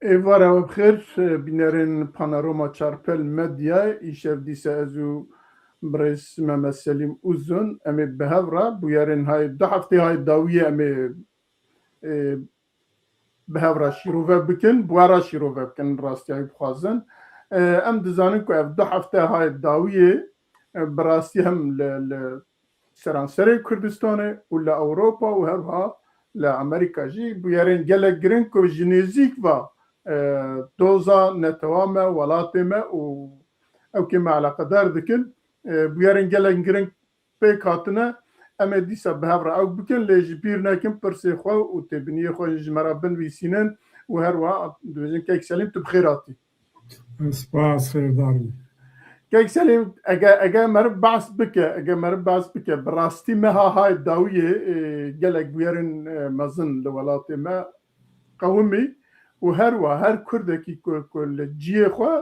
Evara bxir binêrên Panorama Çarpel Medyayê îşev dîsa ez û birêz Mehmet Selîm Uzun em ê bi hev re bûyerên hayê du heftê hayê dawiyê em ê bi hev re şîrove bikin, bûera şîrove bikin rastiyayê bixwazin. Em dizanin ku ev du hefte hayê dawiyê bi rastî hem li seranserê Kurdistanê û li Ewropa û herha li Amerîka jî bûyerên gelek giring ku ji nêzik ve doza netewame welatê me û ewkê me eleqedar dikin bûyerên gelek giring pêk hatine em ê dîsa bi hev re ew bikin lê ji bîr nekin pirsê xwe û têbiniyê xwe ji me re binivîsînin û herwa dibêjin kek Selîm tu bi xêr hatî. Spas xêrdarî. Kek Selîm ege meriv behs bike bi rastî meha hayê dawiyê gelek bûyerên mezin li welatê me qewimî û herwa her Kurdekî ku li ciyê xwe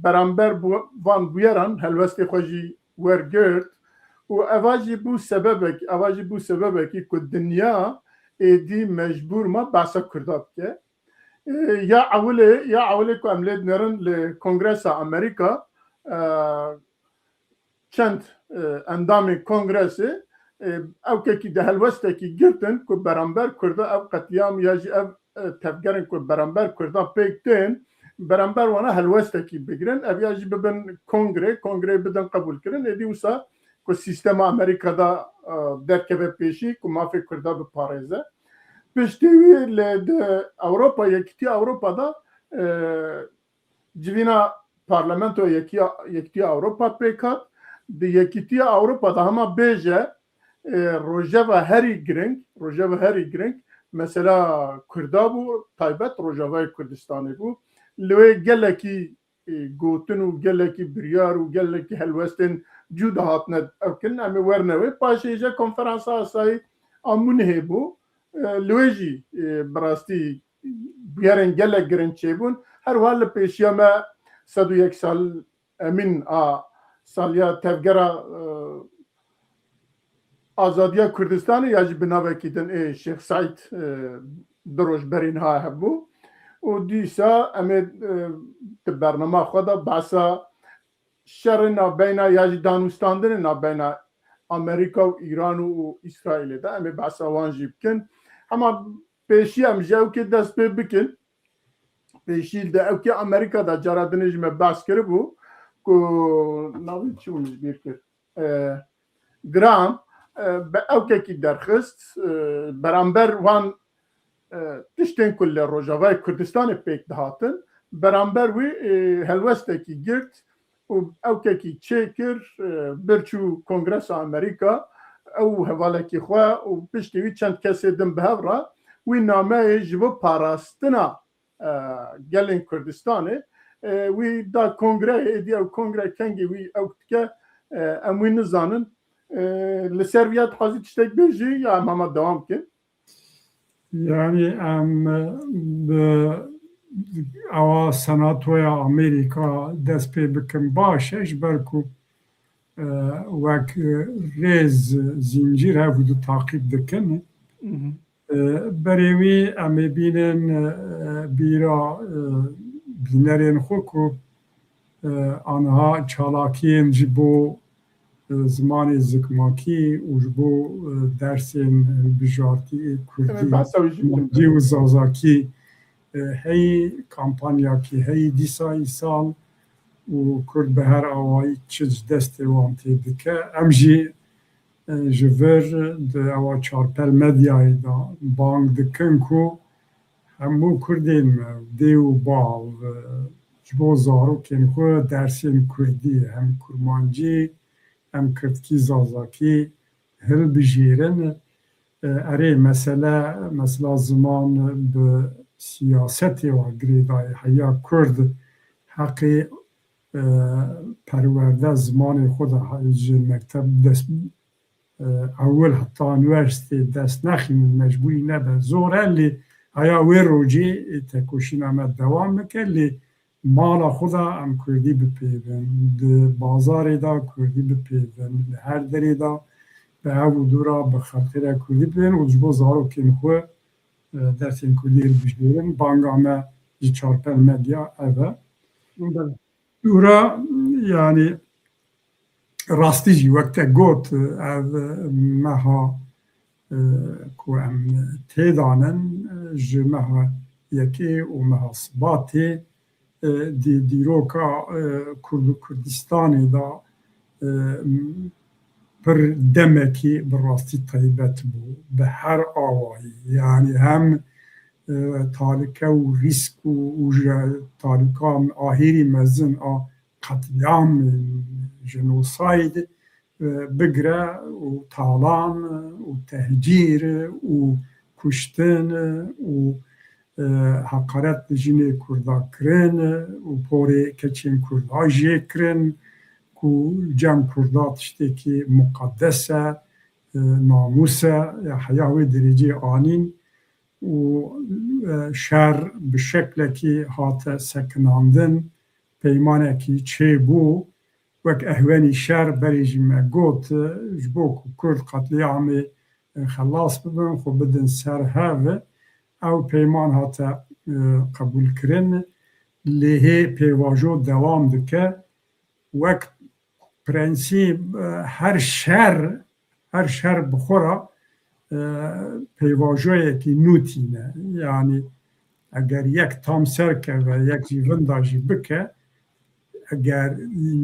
beramber van bûyeran helwestê xwe jî wergirt û eva jî bû sebebekî ku dinya êdî mecbûr me behsa Kurda bike. Ya ewilê ku em lê dinerin li Kongresa Amerîka çend endamên Kongresê ewkekî di helwestekî girtin ku beramber Kurda ev qetiyam ya jî ev tevgerên ku beramber Kurda pêk tên beramber wana helwestekî bigirin ev ya jî bibin kongrê bidin qebûlkirin êdî wisa ku sîstema Amerîkada derkeve pêşî ku mafê Kurda biparêze. Piştî wî li Ewropa Yekîtiya Ewropa'da civîna Parlamentoya Yekîtiya Ewropa pêk hat. Di Yekîtiya Ewropa'da hema bêje rojeva herî giring mesela Kurda bû taybet Rojavayê Kurdistanê bû li wê gelekî gotin û gelekî biryar û gelekî helwestên cû dihatine evkirin em ê wernewê paşê jî konferansa Asayî a Munihê bû li wê jî bi rastî bûyerên gelek giring çêbûn herwa li pêşiya me 101 sal emîn a saliya tevgera Azadiya Kurdistanê ya jî bi navekî din Şêx Saîd di rojberên ha hebû û dîsa em ê di bername xwe de behsa şerê navbeyna ya jî danûstandinê navbeyna Amerîka û Îran û İsraîlê de em ê behsa wan jî bikin. Hema pêşî em ji ewkê dest pê bikin. Pêşî di ewkê Amerîkada cara dinê jî me behs kiribû ku navê çi bû min bîr kir Graham bi ewkekî derxist beramber wan tiştên ku li Rojavayê Kurdistanê pêk dihatin beramber wî helwestekî girt û ewkekî çêkir birçû Kongresa Amerîka ew hevalekî xwe û piştî wî çend kesê din bi hev re wî nameyê ji bo parastina gelên Kurdistanê wî da kongreyê êdî ew kongre kengê wî ew dike em wî nizanin li ser vî ya dixwazî tiştek bêjî ya em hema dewam bikin? Yani em bi ewa Senatoya Amerîka dest pê bikin baş e ji ber ku wek rêz zincîr hev du taqîb dikin berê wî em ê bînin bîra bînerên xwe ku anha çalakiyên ji bo zimanê zikmakî û ji bo dersên bijartî Kurdî û zazakî heyî kampanyakî heyî dîsa îsal û Kurd bi her awayî çi ji destê wan tê dike em jî ji vir di ewa çarpel medyayê da bang dikin ku hemû Kurdên me dê û bav ji bo zarokên xwe dersên Kurdî hem kurmancî hem Kurdkî zazakî hilbijêrin erê mesela ziman bi siyasetê wa girêdayê heya Kurd heqê perwerde zimanê xwe de ji mekteb dest ewil heta üniversitê dest nexînin mecbûrî nebe zor e lê heya wê rojê tekoşîna me dewam bike lê mala xwe de em Kurdî bipêvin di bazarê da Kurdî bipêvin li her derê da bi ev û dûra bi xelkê de Kurdî bipêvin û ji bo zarokên xwe dersên ku lêr bijêrin banga me ji çarpel medya ev e. Ûra yani rastî jî wek te got ev meha ku em têdanin ji meha yekê û meha Sibatê di dîroka Kurdistanê da pir demekî bi rastî taybet bû bi her awayî yani hem talike û rîsk û ji talikan ahêrî mezin a qetliamên jenosayd bigire û talan û tehcîr û kuştin û hakaret bi jinê Kurda kirin û porê keçên Kurda jê kirin ku cem Kurda tiştekî muqeddes e, namûs e, heya wê derecê anîn û şer bi şeklekî hate sekinandin peymanekî çêbû wek ehwenî şer berê jî me got ji bo ku Kurd qetliamê xelas bibin xwe bidin ser hev ew peyman hate qebûlkirin lêhê pêvajo dewam dike wek prensîp her şer bi xwe re pêvajoyekî nû tîne yani eger yek tam serkeve yek jî vinda jî bike eger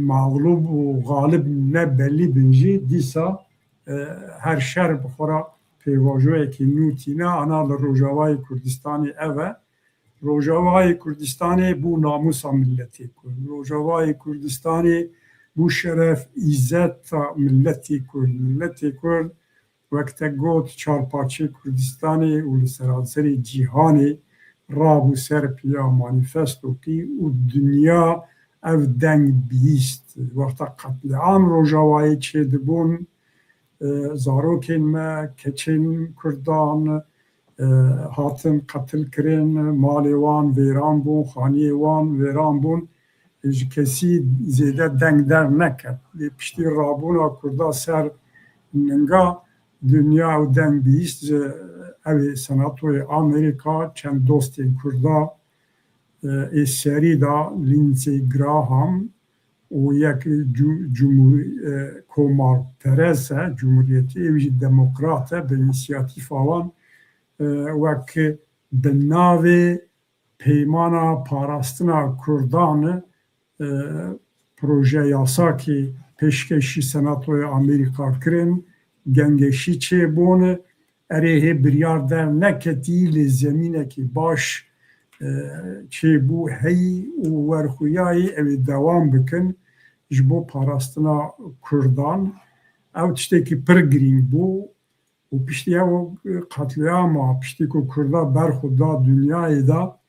mağlûb û galib ne belî bin jî dîsa her şer bi xwe re pêvajoyekî nû tîne ana li Rojavayê Kurdistanê ev e. Rojavayê Kurdistanê bû namûsa milletê Kurd. Rojavayê Kurdistanê bû şeref îzzeta milletê Kurd. Milletê Kurd wek te got çarpaçê Kurdistanê û li seranserê cîhanê rabû ser piya manîfestokî û dinya ev deng bîst. Wexta qetliam Rojavayê çêdibûn zarokên me, keçên Kurdan hatin qetilkirin, malê wan vêran bûn, xaniyê wan vêran bûn ji kesî zêde deng derneket. Lê piştî rabûna Kurda ser ninga dünya ew deng bîst ji evê Senatoyê Amerîka çend dostên Kurda ê serî da Lindsey Graham û yek komarperest e Cumhuriyetê ew jî demokrat e bi înisiyatîfa wan wek bi navê peymana parastina Kurdan proje yasakê pêşkêşî Senatoya Amerîka kirin gengeşî çêbûn erê biryar derneketî lê zemînekî baş çêbû heyî û werxuyayê ew ê dewam bikin ji bo parastina Kurdan ew tiştekî pir girîng bû û piştî ew qetliama piştî ku Kurda berxwe da dunyayê da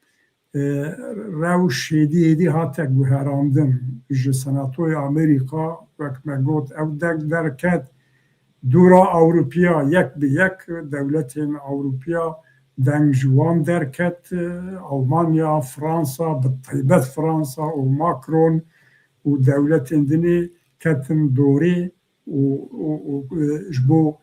rewş êdî hate guherandin ji Senatoya Amerîka wek me got ew deng derket dûra Ewropiya yek bi yek dewletên Ewropiya deng ji wan derket Almanya, Fransa bi taybet Fransa û Macron û dewletên dinê ketin dorê û ji bo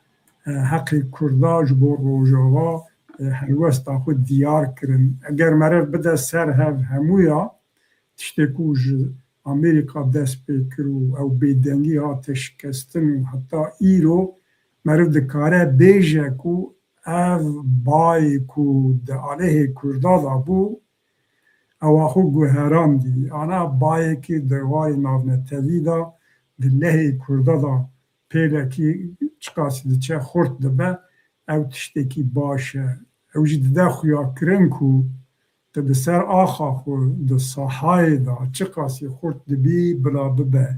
heqê Kurda ji bo Rojava helwesta xwe diyar kirin. Eger merev bide ser hev hemûya tiştê ku ji Amerîka dest pê kir û ew bêdengî hate şikestin û heta îro meriv dikare bêje ku ev bayê ku di aleyhê Kurda da bû ewa xwe guherandî. Ana bayekî di warê navnetevî da di lehê Kurda da pêlekî çiqasî diçe xurt dibe ew tiştekî baş e. Ew jî dide xuya kirin ku te bi ser axa xwe di sahayê da çiqasî xurt dibî bila bibe.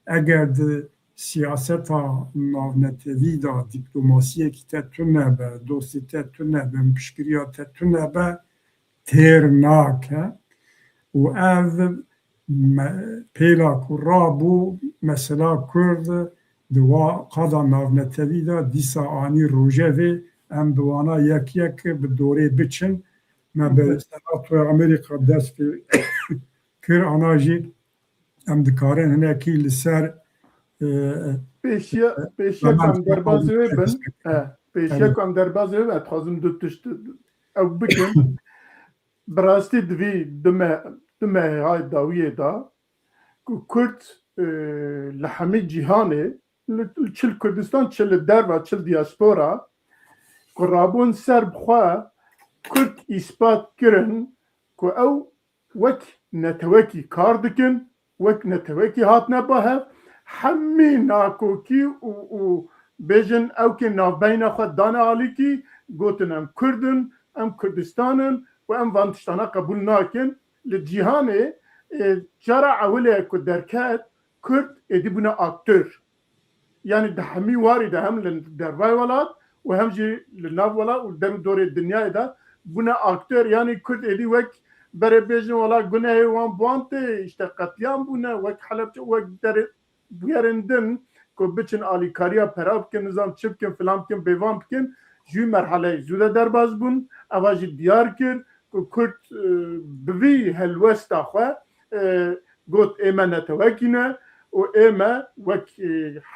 Eger di siyaseta navnetevî da dîplomasiyekî te tune be, dostî te tune be, piştgiriya te tune be têr nake û ev pêla ku rabû mesela Kurd di qada navnetevî da dîsa anî rojevê em bi wana yek yek bi dorê biçin me bi Senatoya Amerîka dest pê kir ana jî em dikarin hinekî li ser pêşiya ku em derbasê wê bin pêşiya ku em derbasê wê bin dixwazim du tişt ew bikin bi rastî divî di mehê dawiyê da ku Kurd li hemî cîhanê çil Kurdistan çil li derve çil diaspora ku rabûn ser bi xwe Kurd îspat kirin ku ew wek netewekî kar dikin wek netewekî hatine bahev hemî nakokî û bêjin ewkê navbeyna xwe dane alîkî gotin em Kurdin em Kurdistanin û em van tiştana qebûl nakin li cîhanê cara ewilê ku derket Kurd êdî bûne aktör yani di hemî warî de hem li dervayê welat û hem jî li nav welat û der û dorê dinyayê de bûne aktör yani Kurd êdî wek berê bêjin wala gunehê wan buan tê işte qetiyam bûne wek Helepçe wek derê bûyerên din ku biçin alîkariya pera bikin nizam çi bikin filan bikin bêvan bikin ji wî merheleyê zû de derbas bûn eva jî diyar kir ku Kurd bi vî helwesta xwe got ême netewekî ne û ême wek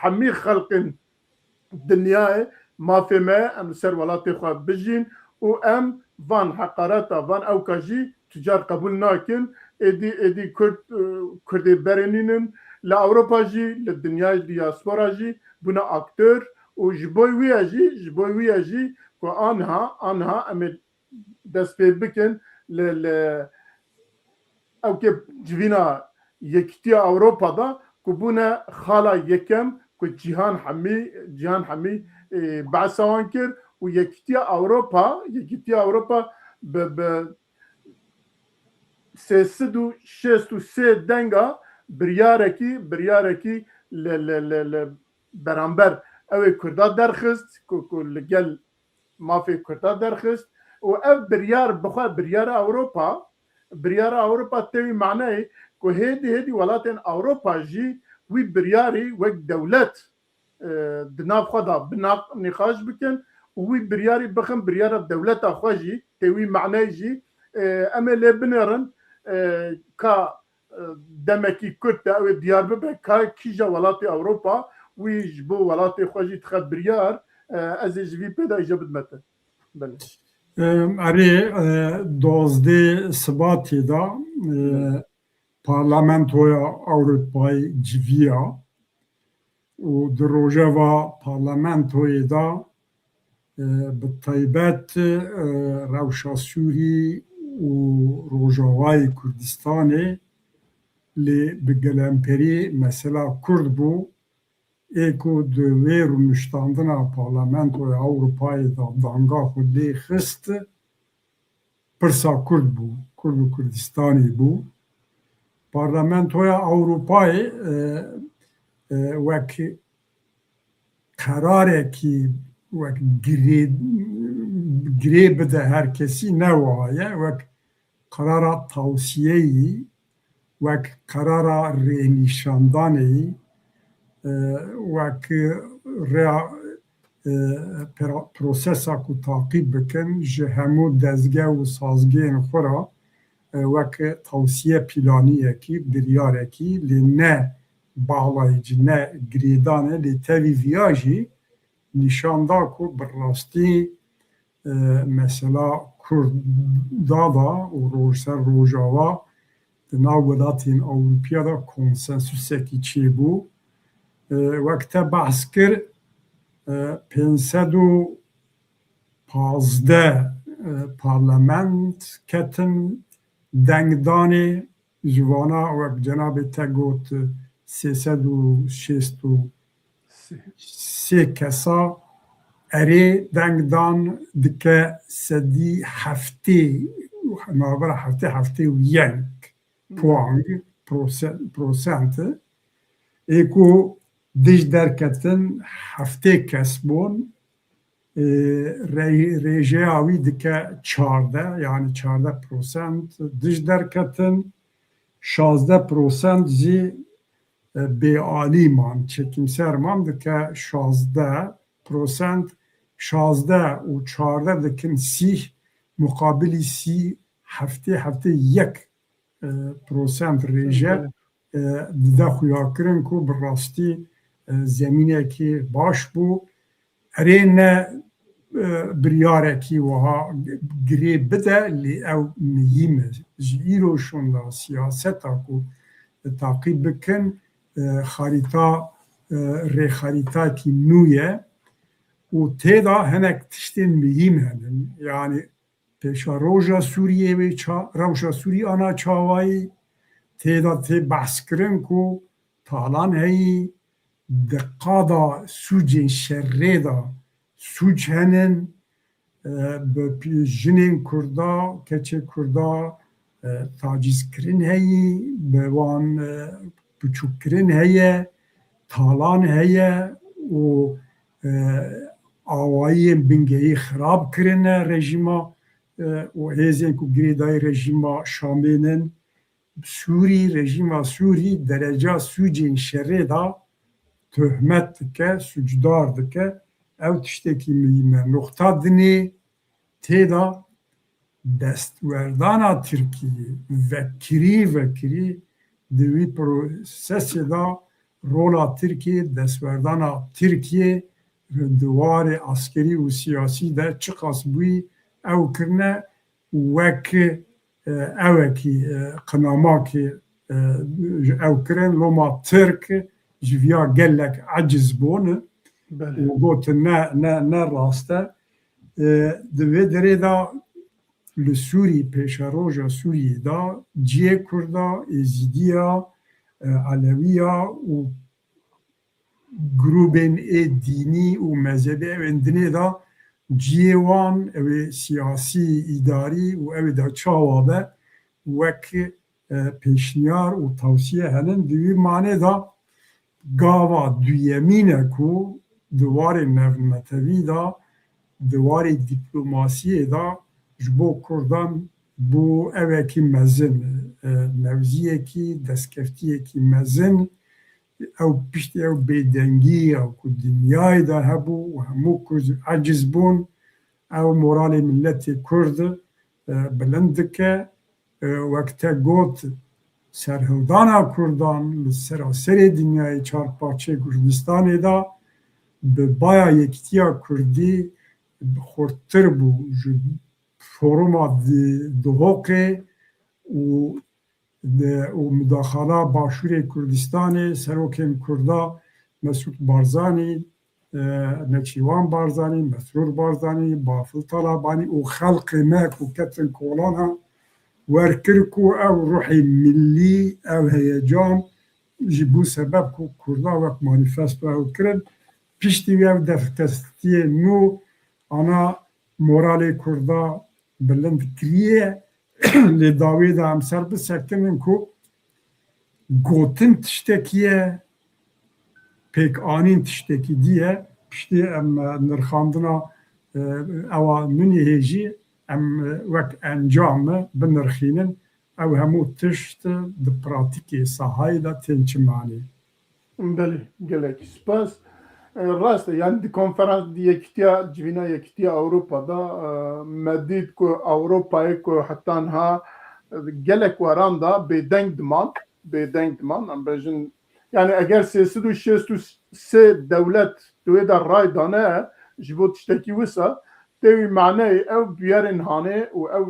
hemî xelkên dinyayê mafê me em li ser welatê xwe bijîn û em van heqareta van ewka jî tûcar qebûl nakin êdî Kurdê berênînin li Ewropa jî li dinyayê diaspora jî bûne aktör û ji bo wî jî ku aniha em ê dest pê bikin li ewkê civîna yekîtiya Ewropa'da ku bûne xala yekem ku cîhan hemî behsa wan kir û yekîtiya Ewropa bi 363 denga biryarekî li beramber ew ê Kurda derxist ku li gel mafê Kurda derxist û ev biryar bixwe biryara Ewropa tê wî manayê ku hêdî welatên Ewropa jî wî biryarî wek dewlet di nav xwe da nîqaş bikin û wî biryarî bixin biryara dewleta xwe jî tê wî manayê jî em ê lê binêrin ka demekî Kurd de ew ê diyar bibe ka kîja welatê Ewropa wî ji bo welatê xwe jî dixe biryar ez ê ji vî pê de îja bidmete. Erê dozdê Sibatê da Parlamentoya Ewropayê civiya û di rojeva parlamentoyê da bi taybet Rewşa Sûrî û Rojavayê Kurdistanê lê bi gelemperî mesela Kurd bû ê ku di wê rûniştandina Parlamentoya Ewropayê da danga xwe lê xist pirsa Kurd bû Kurd û Kurdistanê bû Parlamentoya Ewropayê wek qerarekî wek girê bide herkesî newaye wek qerara tawsiyeyî wek qerara rênîşandanê wek rêya prosesa ku taqîb bikin ji hemû dezgeh û sazgehên xwe ra wek tawsiye pîlaniyekî biryarekî lê ne bağlayıcı ne girêdanê lê tevî viya jî nîşan da ku bi rastî mesela Kurda da û ser Rojava di nav welatên Ewropîya da konsensusekî çêbû wek te behs kir 515 parlament ketin dengdanê ji wana wek cenabê te got 363 kesa erê dengdan dike sedî heftê navbera heftê û yek puan prosent ê ku dij derketin heftê kes bûn rêjeya wî dike 14 yani 14% dij derketin 16% jî bêalîman çekimserman dike 16% 16 û 14 dikin sîh muqabilî sî heftê yek prosent rêje dide xuyakirin ku bi rastî zemînekî baş bû erê ne بریارکی وها گری بده لی او مهمه جیروشون دا سیاست کو تعقیب بکن خریطه ری خریطه کی نویه و تیدا هنک تشتین مهم هنن یعنی پیشا روژا سوریه و روژا سوری آنا چاوایی تیدا تی بحث کرن کو تالان هی دقادا سوجین شره دا سوچ هنن به جنین کردا کچه کردا تاجیز کرن هی به وان بچوک کرن هی تالان هی و آوایی بنگهی خراب کرنه رژیما و هزین که گریدای رژیما شامینن سوری رژیما سوری درجه سوجین شره دا تهمت که سوجدار دکه او تشتکی مهمه نقطه دنی تیدا دستوردانا ترکیه وکری دوی پروسسی دا رولا ترکیه دستوردانا ترکیه دوار عسکری و سیاسی در چه قصبوی او کرنه وک اوکی قناما که او کرن لما ترک جویا گلک عجز بونه و گوت نه راسته دوی دره دا لسوری پیشا روژا سوری دا جیه کردا ازیدیا علویا و گروبین دینی و مذهبی اندنه دا جیوان او سیاسی اداری و او دا چاوابه وک پیشنیار و توصیه هنن دوی معنی دا گاوا دویمینه کو دوار نغمتوی دا دوار دیپلوماسی دا جبو کردان بو اوکی مزن نوزیه کی دستکفتیه کی مزن او پشتی او بیدنگی او که دنیای دا هبو و همو که عجز بون او مورال ملت کرد بلند که وقتا گوت سرهودانا کردان سراسر دنیای چار پاچه کردستان دا به بایا یکتیا کردی خورتر بو فوروما دوهوکه و مداخله باشور کردستان سروکن کردا مسعود بارزانی نچیوان بارزانی مسرور بارزانی بافل طالبانی و خلق ماک و کتن کولانا ورکرکو او روحی ملی او هیجان جبو سبب کو کردا وقت مانیفستو او کرن پیشتی او دفتستی نو انا مورال کردا بلند کریه لداوی دا همسر بسکنن کو گوتن تشتکیه پیک آنین تشتکی دیه پشتی ام نرخاندنا او منی هیجی ام وقت انجام بنرخینن او همو تشت د پراتیکی ساهای دا تنچ معنی بله گلک سپاس راسته یعنی دی کنفرانس دی یکتیا جوینا یکتیا اوروپا دا مدید کو اوروپای کو حتی ها گلک واران دا بدنگ دمان ام بجن yani eğer sesi se devlet دوی در رای دانه جبو تشتکی وسا دوی معنی او بیارن هانه و او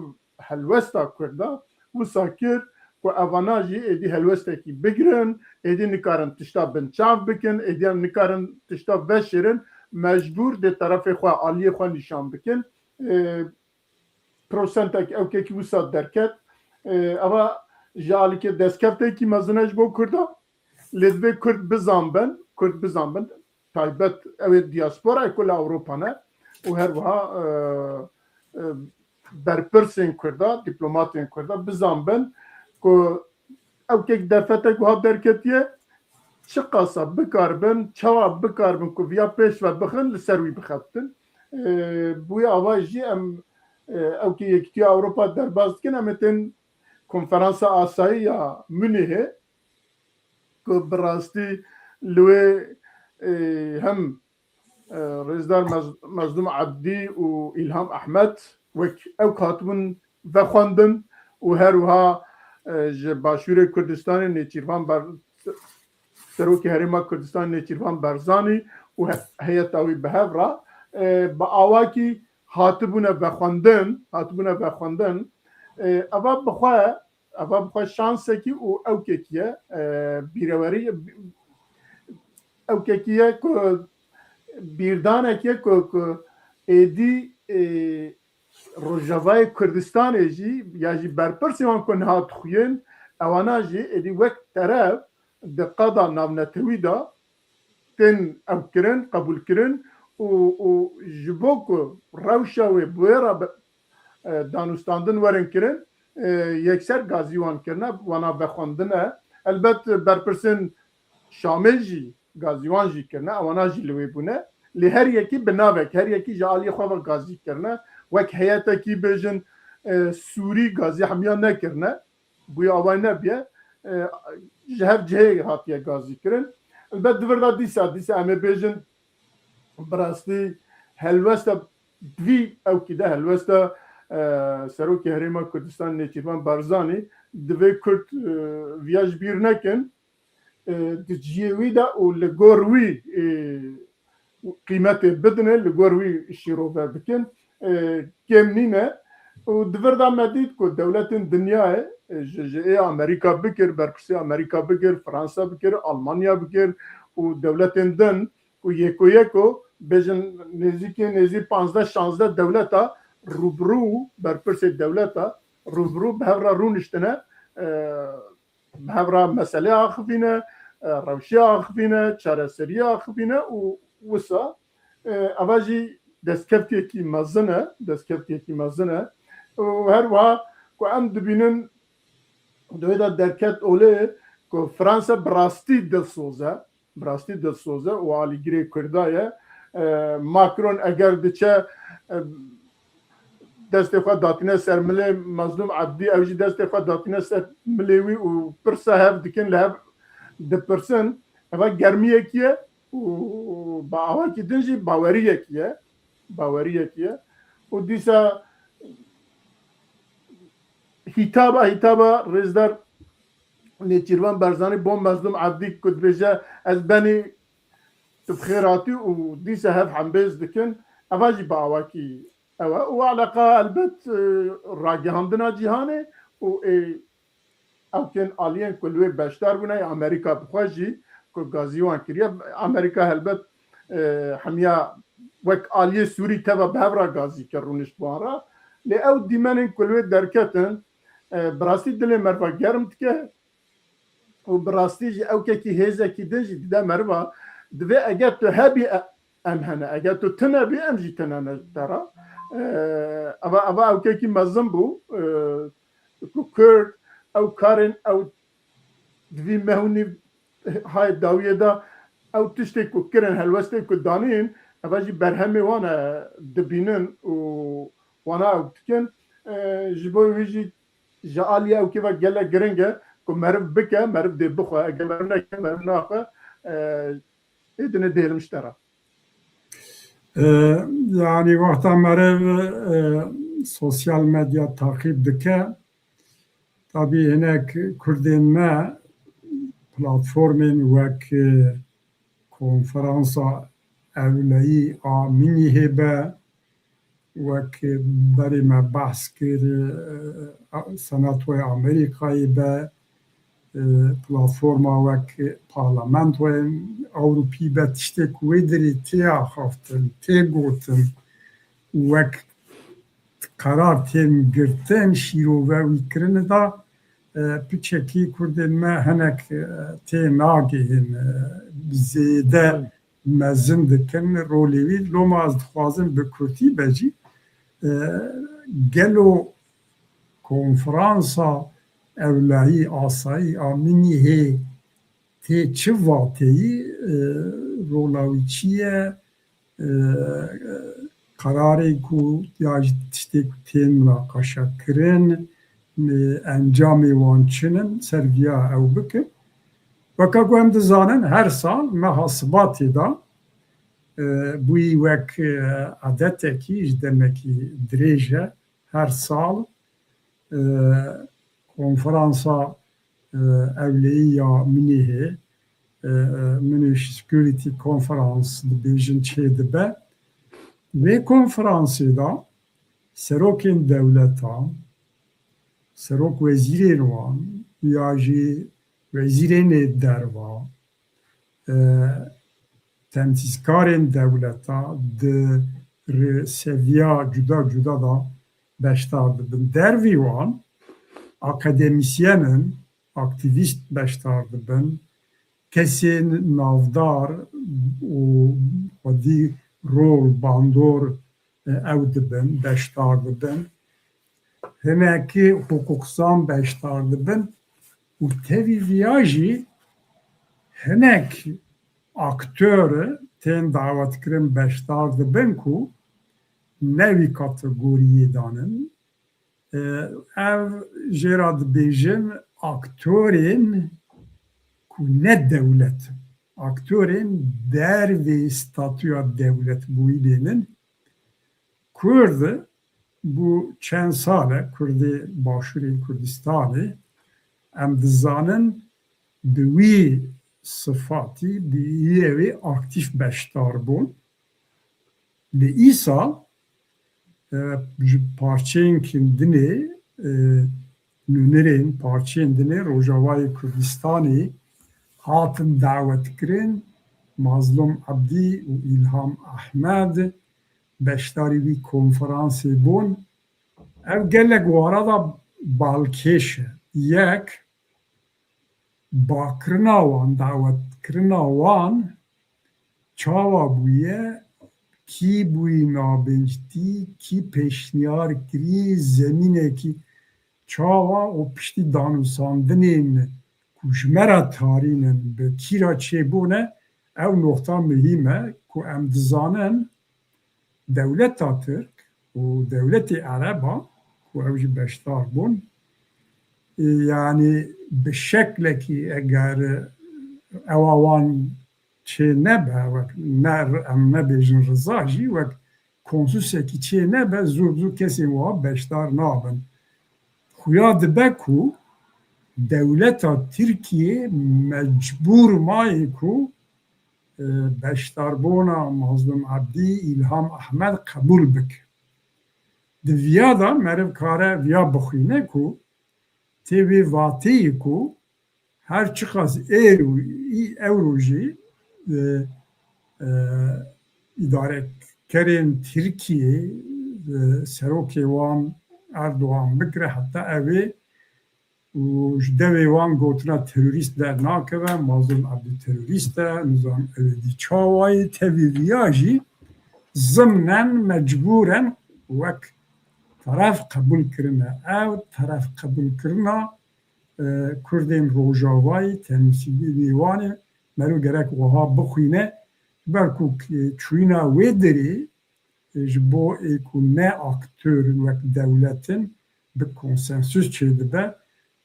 هلوستا کرده وسا کر و اواناجی ایدی هلوستا کی بگرن ایدی نکارن تشتا بنچاف بکن ایدی نکارن تشتا وشرن مجبور ده طرف خواه آلیه خواه نشان بکن پروسنتک او که وسا درکت اما جالی که دستکفته کی مزنج بو کرده لدوی کرد بزنبن تایبت اوی دیاسپورا کل اوروپا نه و هر وها برپرسین کرده دیپلوماتین کرده بزنبن که او که دفته که ها درکتیه چه قاسا بکاربن چوا بکاربن که ویا پیش و بخن لسروی بخبتن بوی آوازی ام او که یکتی اوروپا در باز کن امتن کنفرانس آسایی یا منیه که براستی لوی هم رئیسدار مظلوم عبدی و الهام احمد وک او کاتبون و خواندن و هر وها باشور کردستان نیچیروان بر سروکی هریما کردستان نیچیروان برزانی و هیئت اوی بهف را با آواکی هاتبونه بخوندن اوا بخوا شانسه کی او اوکیه بیروری اوکیه کو بیردانه که ایدی روجاوای کردستان جی یا جی برپرسی وان کن هات خوین اوانا جی ایدی وقت طرف دقادا ناونتوی دا تن او کرن قبول کرن و جبوکو روشا و بویرا دانستاندن ورن کرن یکسر گازیوان کرنه وانا بخواندنه البت برپرسن شامل جی گازیوان جی کرنه اوانا جی لوی بونه لی هر یکی بناوک هر یکی جالی خواه گازی کرنه وک حیاتا کی بیجن سوری گازی همیان نکرنه بوی آوای نبیه جهف جهه هاتیه گازی کرن البته دوردا دیسا همه بیجن براستی هلوستا دوی او که ده هلوستا سروکی هریما کردستان نیچیروان بارزانی دوی کرد ویاج بیر نکن دجیوی دا و لگوروی قیمت بدنه لگوروی شیروفه بکن کم نینه و دوردا مدید که دولت دنیای جزئی امریکا بکر برپرسی امریکا بکر فرانسا بکر آلمانیا بکر و دولت دن و یکو بجن نزی 15-16 دولتا روبرو برپرسی دولتا روبرو بهورا رونشتنه بهورا مسئله آخفینه روشی آخفینه چارەسەری آخفینه و وسا اواجی دستکفتیکی مزنه و هر وها که ام دبینن دویدا درکت اوله که فرانسا براستی دلسوزه و آلیگیری کردایه ماکرون اگر دچه دست خود داتینه سر ملی مظلوم عبدی اوجی دست خود داتینه سر ملیوی و پرسه هف دکن لحب دپرسن اوا گرمی یکیه و با آوا کی دنجی باوری یکیه و دیسا هیتابا رزدار نیچیروان برزانی بوم مظلوم عبدی کد بیجه از بنی تبخیراتی و دیسا هف حنبیز دکن اواجی با آوا کی و علاقه البت راگهاندنا جیهانه و او کن آلین کلوی بشتر بونه امریکا بخواجی که گازیوان کریه امریکا البت همیا وک آلیه سوری تبا بهورا گازی کرونش بوارا لی او دیمنین کلوی درکتن براستی دل مروا گرم که و براستی جی او که هیزه کی دنجی دیده مروا دوی اگر تو هبی امهنه اگر تو تنه بی امجی تنه نجدارا اوا او که مزم بو کرد او کارن او دوی مهونی های داویه دا او تشتی که کرن هلوستی که دانین اوا جی برهمی وانا دبینن و وانا او تکن جبوی ویجی جالی او که و گله گرنگه که مرف بکه مرف دی بخواه اگه مرف نکه مرف ناخواه ایدنه دیلمشتره yani وقتا مرف سوسیال مدیا تاقیب دکه tabii hinek Kurdên me platformên wek konferansa ewleyî a minî hêbe wek berê me behs kir Senatoya Amerîkayê be platforma wek parlamentoyên Ewropî be tiştê ku wê derê tê axaftin tê gotin wek karar tên girtin şîrove wî kirinê da piçekî Kurdên me hinek tê nagihîn zêde mezin dikin rolê wî loma ez dixwazim bi Kurdî be jî gelo konferansa ewlayî asayî a minî hê tê çi vateyî rola wî çi ye kararê ku ya jî tiştê ku tên münaqeşe kirin encamê wan çinin sergiya ew bikin weka ku em dizanin her sal meha Sibatê da bûyî wek adetekî ji demekî dirêj e her sal konferansa ewleyî ya minî hê Munich Security Conference dibêjin çê dibe Ve konferansê da serokên dewletan, serok wezîrên wan ya jî wezîrên derva, temsîlkarên dewleta di seviya cuda cuda da beşdar dibin. Dervî wan akademisyenin, aktivîst beşdar dibin, kesên navdar û xwedî rol bandor ew dibin, beşdar dibin. Hinekî hukuksan beşdar dibin û tevî viya jî hinek aktör tên davetkirin beşdar dibin ku nevî kategoriyê danin. Ev jêra dibêjin aktörên ku ne dewlet, aktörên dervê statûya dewletbûyî Kurd bu çend sale Kurdê Başûrê Kurdistanê em dizanin bi wî sıfatî bi yêvê aktif beşdar bûn. Li îsal ji parçeyên kindinê nûnerên parçeyên dinê Rojavayê Kurdistanê hatin davetkirin Mazlum Abdî û İlham Ahmed beşdarî wî konferansê bûn. Ev gelek wara da balkêş e. Yek bakirina wan, dawetkirina wan çawa bûye kî bûyî nabêjtî, kî pêşniyar kirî zemînekî çawa û piştî danûsandinên ku ji me re tarînin bi kîra çêbûne ew noxta mihîm e ku em dizanin dewleta Tirk û dewletê Ereba ku ew jî beşdar bûn yani bi şeklekî eger ewa wan çê nebe em nebêjin riza jî wek konsusekî çê nebe zû zû kesên wa beşdar nabin. Xuya dibe ku dewleta Tirkiye mecbûr mayê ku beşdarbûna Mazlum Abdî, İlham Ahmed qebûl bike. Di viya da meriv kare viya bixwîne ku tê vê vateyê ku her çiqas ew jî îdarekerên Tirkiye serokê wan Erdogan bikire heta evê û ji devê wan gotina terorîst dernakeve, Mazlum Abdî terorîst e, Nizam Evedî çawayê tevî viya jî zimnen mecbûren wek teref qebûl kirine. Ew teref qebûlkirina Kurdên Rojavayê temsîlî wanê mero gerek wiha bixwîne ber ku çûyîna wê derê ji bo ku ne aktör wek dewletin bi konsensûs çêdibe.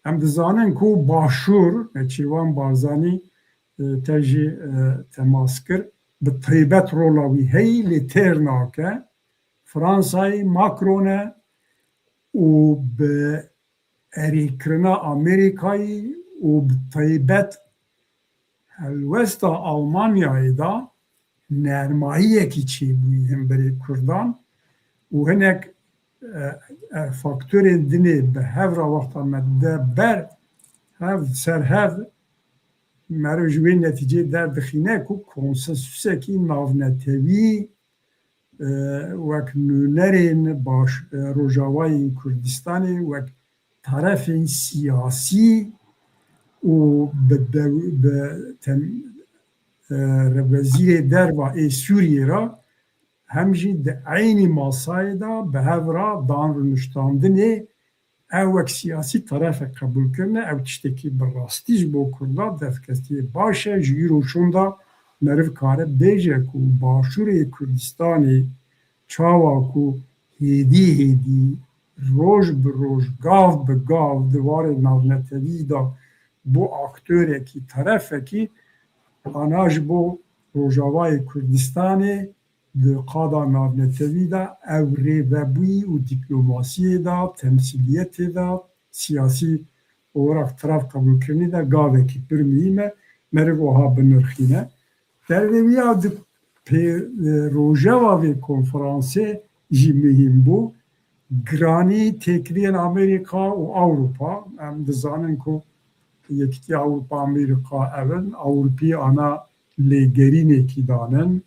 Em dizanin ku Başûr Nêçîrvan Barzanî te jî temas kir bi taybet rola wî heyî lê têr nake. Fransayê Macron e û bi erêkirina Amerîkayê û bi taybet helwesta Almanyayê da nermayiyekî çêbûyî hemberî Kurdan û hinek faktörên dinê bi hevra wexta me de ber hev serhev mero ji wê netîceyê derdixîne ku konsensûsekî navnetewî wek nûnerên Rojavayên Kurdistanê wek terefên siyasî û bi wezîrê derva ê Sûriyê ra hem jî di eynî masayê da bi hev ra danrûniştandinê ew wek siyasî terefek qebûlkirine ew tiştekî bi rastî ji bo Kurda devkestiyê baş e. Ji îro şonda meriv kare bêje ku Başûrê Kurdistanê çawa ku hêdî hêdî roj bi roj gav bi gav di warê navnetewî da bu aktöreki terefekî ana ji bo Rojavayê Kurdistanê di qada navnetewî da ew rêvebûyî û dîplomasiyê da temsîliyetê da siyasî olarak teraf qebûlkirinî de gavekî pir mihîm e meriv wiha binirxîne. Dervê wî ya پی روژاوا وی کنفرانسی جی مهم بو گرانی تکرین امریکا و اوروپا ام دزانن کو یکی اوروپا امریکا اول اوروپی آنا لگرین کی دانن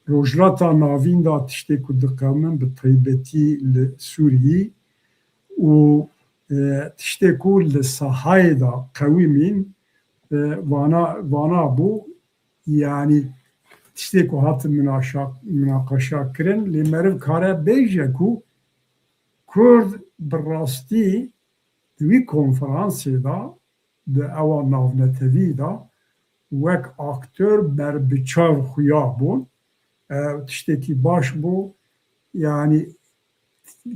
روجلاتا ناوین دا تشتی کو دقمن به طیبتی لسوریی و تشتی کو لساهای دا قویمین وانا بو yani tiştek o hat münakaşa kirin li meriv kare bêje ku Kurd bi rastî wî konferansê da di ewa navnetevî da wek aktör berbiçav xuya bûn tiştekî baş bû yani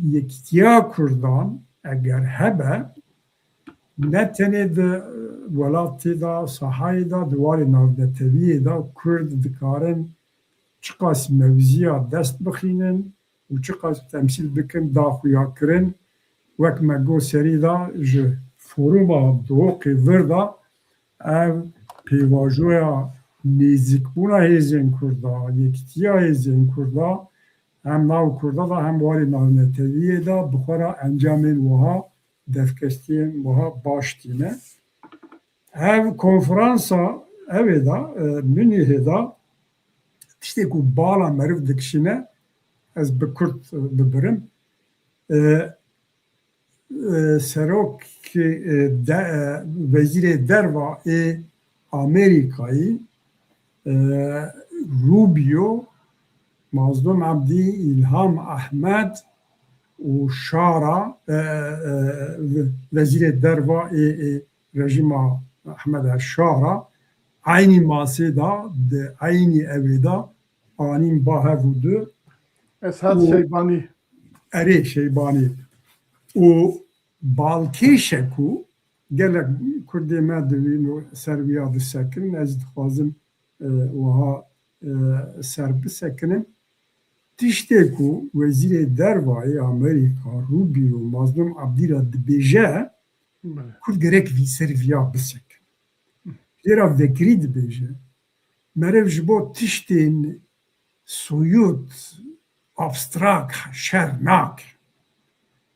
yekîtiya Kurdan eger hebe ne tenê di welatê da sahayê da di warê navneteviyê da Kurd dikarin çi qas mevziya dest bixînin û çi qas temsîl bikin daxuyakirin wek me got serî da ji foruma doqê vir da ev pêvajoya nêzîkbûna hêzên Kurda yekîtiya hêzên Kurda hem nav Kurda da hem warê navneteviyê da bi xwe re encamên wiha devkestiyên wiha baş tîne. Ev konferansa evê da Münihê da tiştê ku bala meriv dikişîne ez bi Kurd bibirim serokê Wezîrê Derva ê Amerîkayê Rubio Mazlum Abdî İlham Ahmed û Şara Wezîrê Derva ê rejima Ahmed Şara aynı masê da di aynı evê da anîn bahev û du Esad Şeybani erê Şeybanî û balkêşe ku gelek Kurdê me divîn û ser wîya disekirin ez dixwazim wiha ser bisekirim tiştê ku Wezîrê Dervayê Amerîka Rubio Mazlum Abdî ra dibêje Kurd gerek vî ser vîya bisekin. Lêra vekirî dibêje meriv ji bo tiştên soyut abstrak şer nake.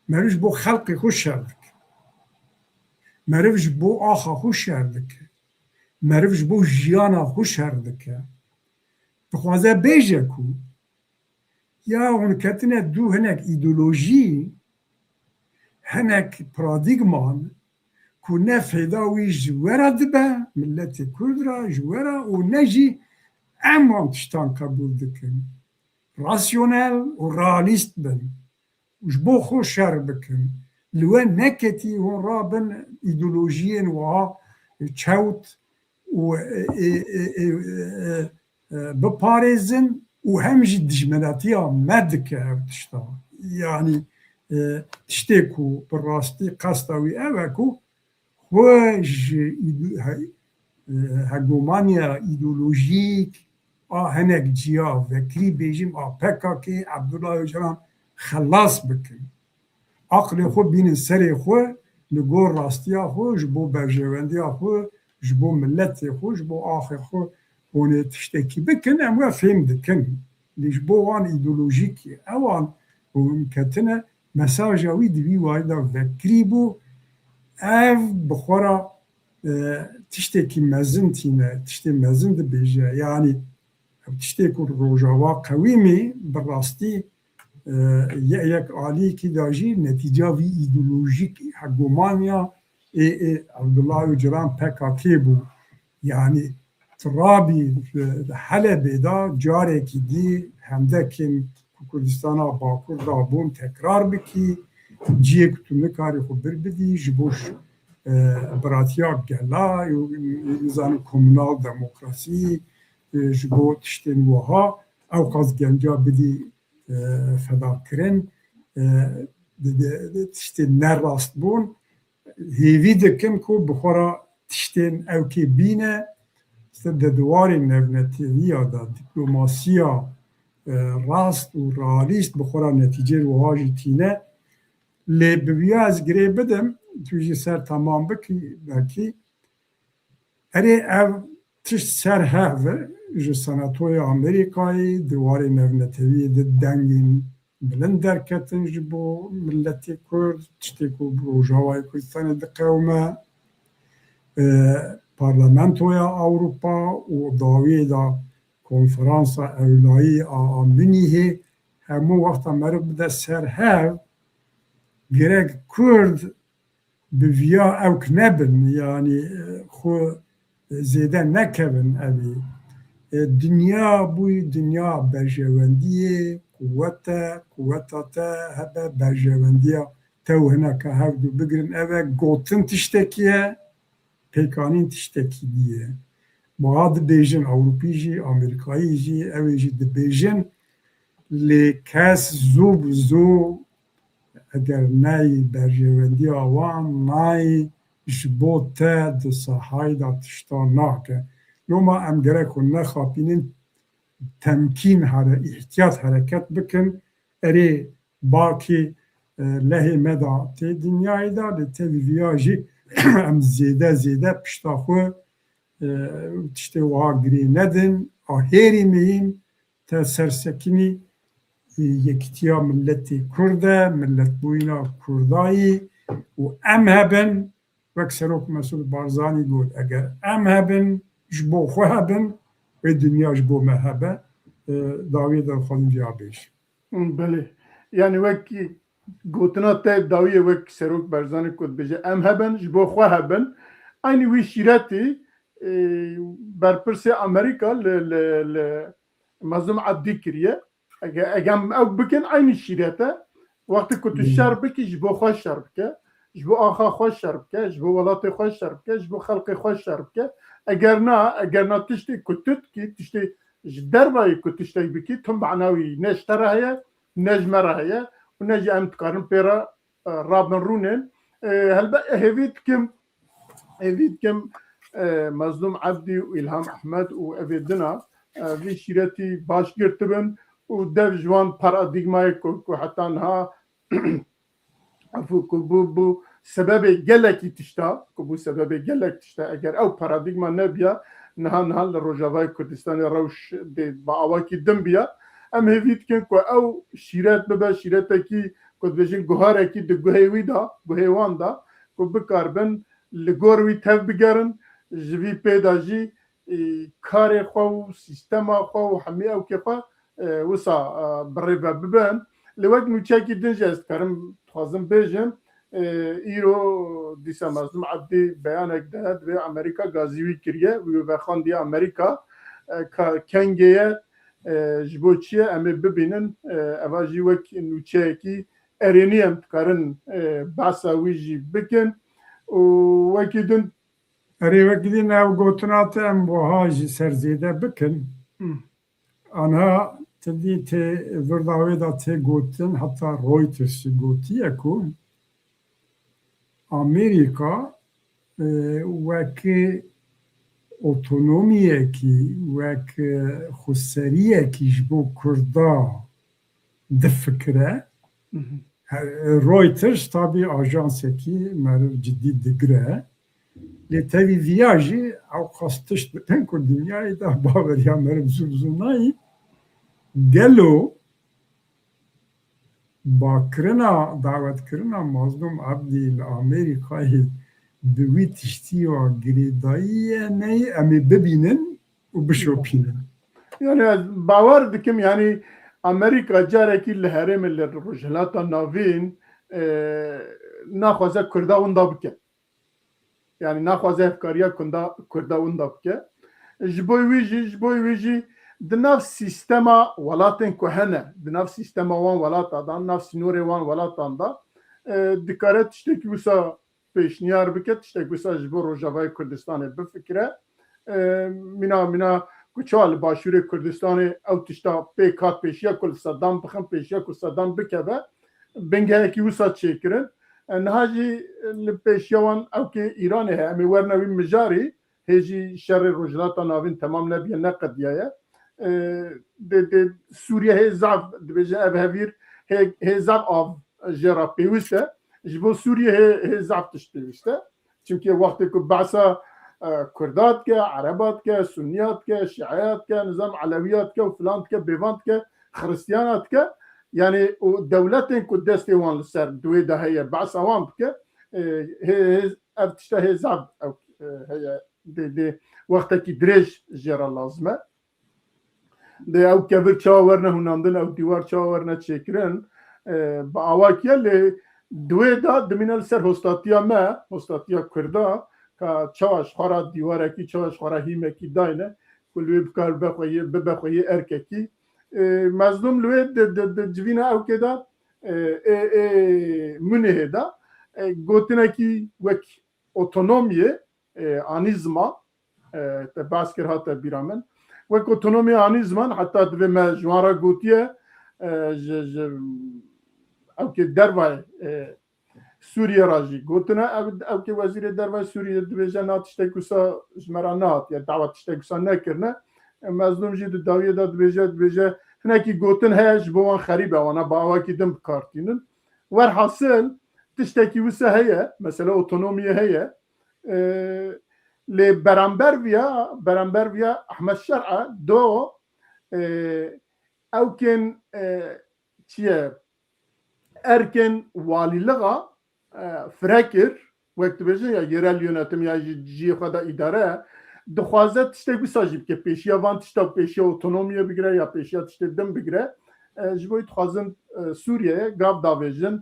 Meriv ji bo xelkê xwe şer dike. Meriv ji bo axa xwe şer dike. Meriv ji bo jiyana xwe şer dike. Dixwaze bêje ku ya hûn ketine dû hinek îdeolojî hinek paradigman ku ne fêda wî ji wera dibe milletê Kurd ra ji wera û ne jî em wan tiştan qebûl dikin. Rasyonel û realîst bin û ji bo xwe şer bikin. Li we neketî hûn rabin îdeolojiyên wiha çewt û biparêzin û hem jî dijminatiya me dike ev tişta. Yani tiştê ku bi rastî qesta wî ev e ku xwe ji hegemoniya îdeolojîk a hinek ciya vekirî bêjim a PKK Abdullah Öcalan xelas bikin. Aqlê xwe bînin serê xwe li gor rastiya xwe ji bo berjewendiya xwe ji bo milletê xwe ji bo axê xwe hûnê tiştekî bikin em we fêm dikin. Lê ji bo wan îdeolojîkî ewan hûn ketine mesaja wî di vî wayî da vekirî bû ev bi xwe re tiştekî mezin tîne tiştê mezin dibêje yani tiştê ku rojava qewîmî bi rastî yek aliyekî da jî netîca vî îdeolojîk hegemoniya ê Abdullah Öcalan PKK bû. Yani Trabî Helebê da carekî dî hemdekên Kurdistana Bakur da bûn tekrar bikî ciyê ku tu nikarî xwe birbidî ji bo biratiya gela zanî komünal demokrasî ji bo tiştên wiha ew qas genca bidî fedakirin tiştên nerast bûn hêvî dikin ku bi xwe re tiştên ewkê bîne di dwarê nevneteviya da dîplomasiya rast û realîst bi xwe re netîceyê wiha jî tîne lê bi vîya ez girê bidim tu jî ser temam bikî belkî erê ev tişt ser hev ji Senatoya Amerîkayê diwarê navnetewiyê de dengên bilind derketin ji bo milletê Kurd, tiştê ku Rojavayê Kurdistanê diqewime. Parlamentoya Avrupa û dawiyê da Konferansa Ewlayî a Münîhê hemû wexta meriv bide ser hev gerek Kurd bi vîya ewk nebin, yanî xwe zêde nekevin evê. Dünya bûyî dünya berjewendiyê, quweta te hebe berjewendiya te û hineka hevdû bigirin ev e gotin tiştekî ye, pêkanîn tiştekî diye. Buha dibêjin Ewropî jî, Amerîkayî jî, ew ê jî dibêjin lê kes zû bi zû eger neyê berjewendiya wan nayê ji bo te di sahayê da tişta nake. Loma em gerek xwe nexapînin temkîn ihtiyat hereket bikin erê bakê lehê me da tê dinyayê da lê tevî vîya jî em zêde pişta xwe tiştê wiha girê nedin. A hêrî mehîm te sersekinî yekîtiya milletê Kurd e, milletbûyîna Kurdayê û em hebin wek Serok Mesûd Barzanî got eger em hebin ji bo xwe hebin wê dinya ji bo me hebe dawiyê de dixwazim vêya bêj. Belê. Yani wek gotina te dawiyê wek Serok Barzanî ku dibêje em hebin ji bo xwe hebin. Aynı wî şîretî berpirsê Amerîka li Mazlûm Abdî kiriye. Egem ew bikin aynı şîrete wextê ku tu şer bikî ji bo xwe şer bike, ji bo axa xwe şer bike, ji bo welatê xwe şer bike, ji bo xelkê xwe şer bike. Eger na tiştê ku tu dikî, tiştê ji derbayê ku tiştek bikî, tu mena wî ne ji te re heye, ne ji me re heye û ne jî em dikarin pê re rabin rûnên. Helbet hêvî dikim Mazlûm Abdî û İlham Ehmed û evê dina vî şîretî baş girtibin û dev ji wan paradigmayê ku heta niha ku bû sebebê gelekî tişta eger ew paradigma nebiya niha li Rojavayê Kurdistanê rewş bi awakî din biya. Em hêvî dikin ku ew şîret bibe şîretekî ku dibêjin guharekî di guhê wî da, guhê wan da ku bikarbin li gor wî tev bigerin ji vî pêda jî karê xwe û sîstema xwe û hemî ewkê xwe wisa birêve bibin. Li wek nûçekî din jî ez dikarim dixwazim bêjim îro dîsa Mazlûm Abdî beyanek de divê Amerîka gazî wî kiriye wî vexandiye Amerîka kengê ye ji bo çi ye em ê bibînin eva jî wek nûçeyekî erênî em dikarin behsa wî jî bikin û wekî din Erê wekî din ew gotina te em wiha jî serzêde bikin. Anha tidî tê virda wê da tê gotin heta Reuters gotiye ku Amerîka wekî otonomiyekî wek xweseriyekî ji bo Kurda difikire. Reuters tabî ajansekî meriv ciddî digire. Lê tevî vîya jî ew xas tişt bikin ku dinyayê da baweriya meriv zû nayî gelo bakirina dawetkirina Mazlûm Abdî li Amerîkayê bi wî tiştiya girêdayî neyê em ê bibînin û bişopînin. Yani bawer dikim yani Amerîka carekî li herêmê li Rojhilata Navîn naxwaze Kurda winda bike. Yani naxwaze hevkariya Kurda winda bike. Ji bo wî jî di nav sîstema welatên ku hene, di nav sîstema wan welata da, nav sînorê wan welatan da dikare tiştekî wisa pêşniyar bike, tiştek wisa ji bo Rojavayê Kurdistanê bifikire. Mîna ku çawa li Başûrê Kurdistanê ew tişta pêk hat pêşiya ku li Sedam bixin, pêşiya ku Sedam bikeve, bingehekî wisa çêkirin. Niha jî li pêşiya wan ewkê Îranê heye, em ê werne wî mijarî hê jî şerê Rojhilata Navîn temam nebiye ne qediye ye. Sûriye hê zav dibêje ev hevîr hê zav av jêra pêwîst e. Ji bo Sûriye hê zav tişt pêwîst e. Çünkü wextê ku behsa كردات كه عربات كه سنيات كه شيعيات كه نظام علويات كه وفلان كه بيفانت كه خريستيانات كه يعني ودولتين كدستي وان لسر دوي ده هي بعث اوام كه هي ارتشته زعب او هي دي وقتك دريج جرى لازمه دي او كبر چاورنه هناندن او دیوار چاورنه چکرن با اواکیه لی دوی دا دمینال سر هستاتیا ما هستاتیا کردا که چاش خورا دیواره کی چاش خورا هیمه کی داینه کلوی بکار بخوی ارککی مظلوم لوی جوینا او که دا منه دا گوتنه کی وک اوتونومیه آنیزما باز کر هاتا بیرامن وک اوتونومی آنیزمان حتی دوی ما جوارا گوتیه او که دروای سوریه راجی گوتنه او که وزیر دروای سوریه دویجه ناتشته کسا جمرا نات یا دعوتشته کسا نکرنه مظلوم جی داویه دا دویجه هنکی گوتن هیش بوان خریبه وانا با اواکی دم بکارتینن ور حاصل تشتکی وسه هیه مثلا اوتونومیه هیه لی برانبر ویا احمد شرعه دو او کن چیه erken valiliğa frekir وقت بجن یا yerel yönetim ya جی خدا idare دخوازه تشته گوساجیب که پیشیا وان تشته پیشیا اوتونومیه بگیره یا پیشیا تشته دم بگیره جبوی تخوازن سوریه گاب داویجن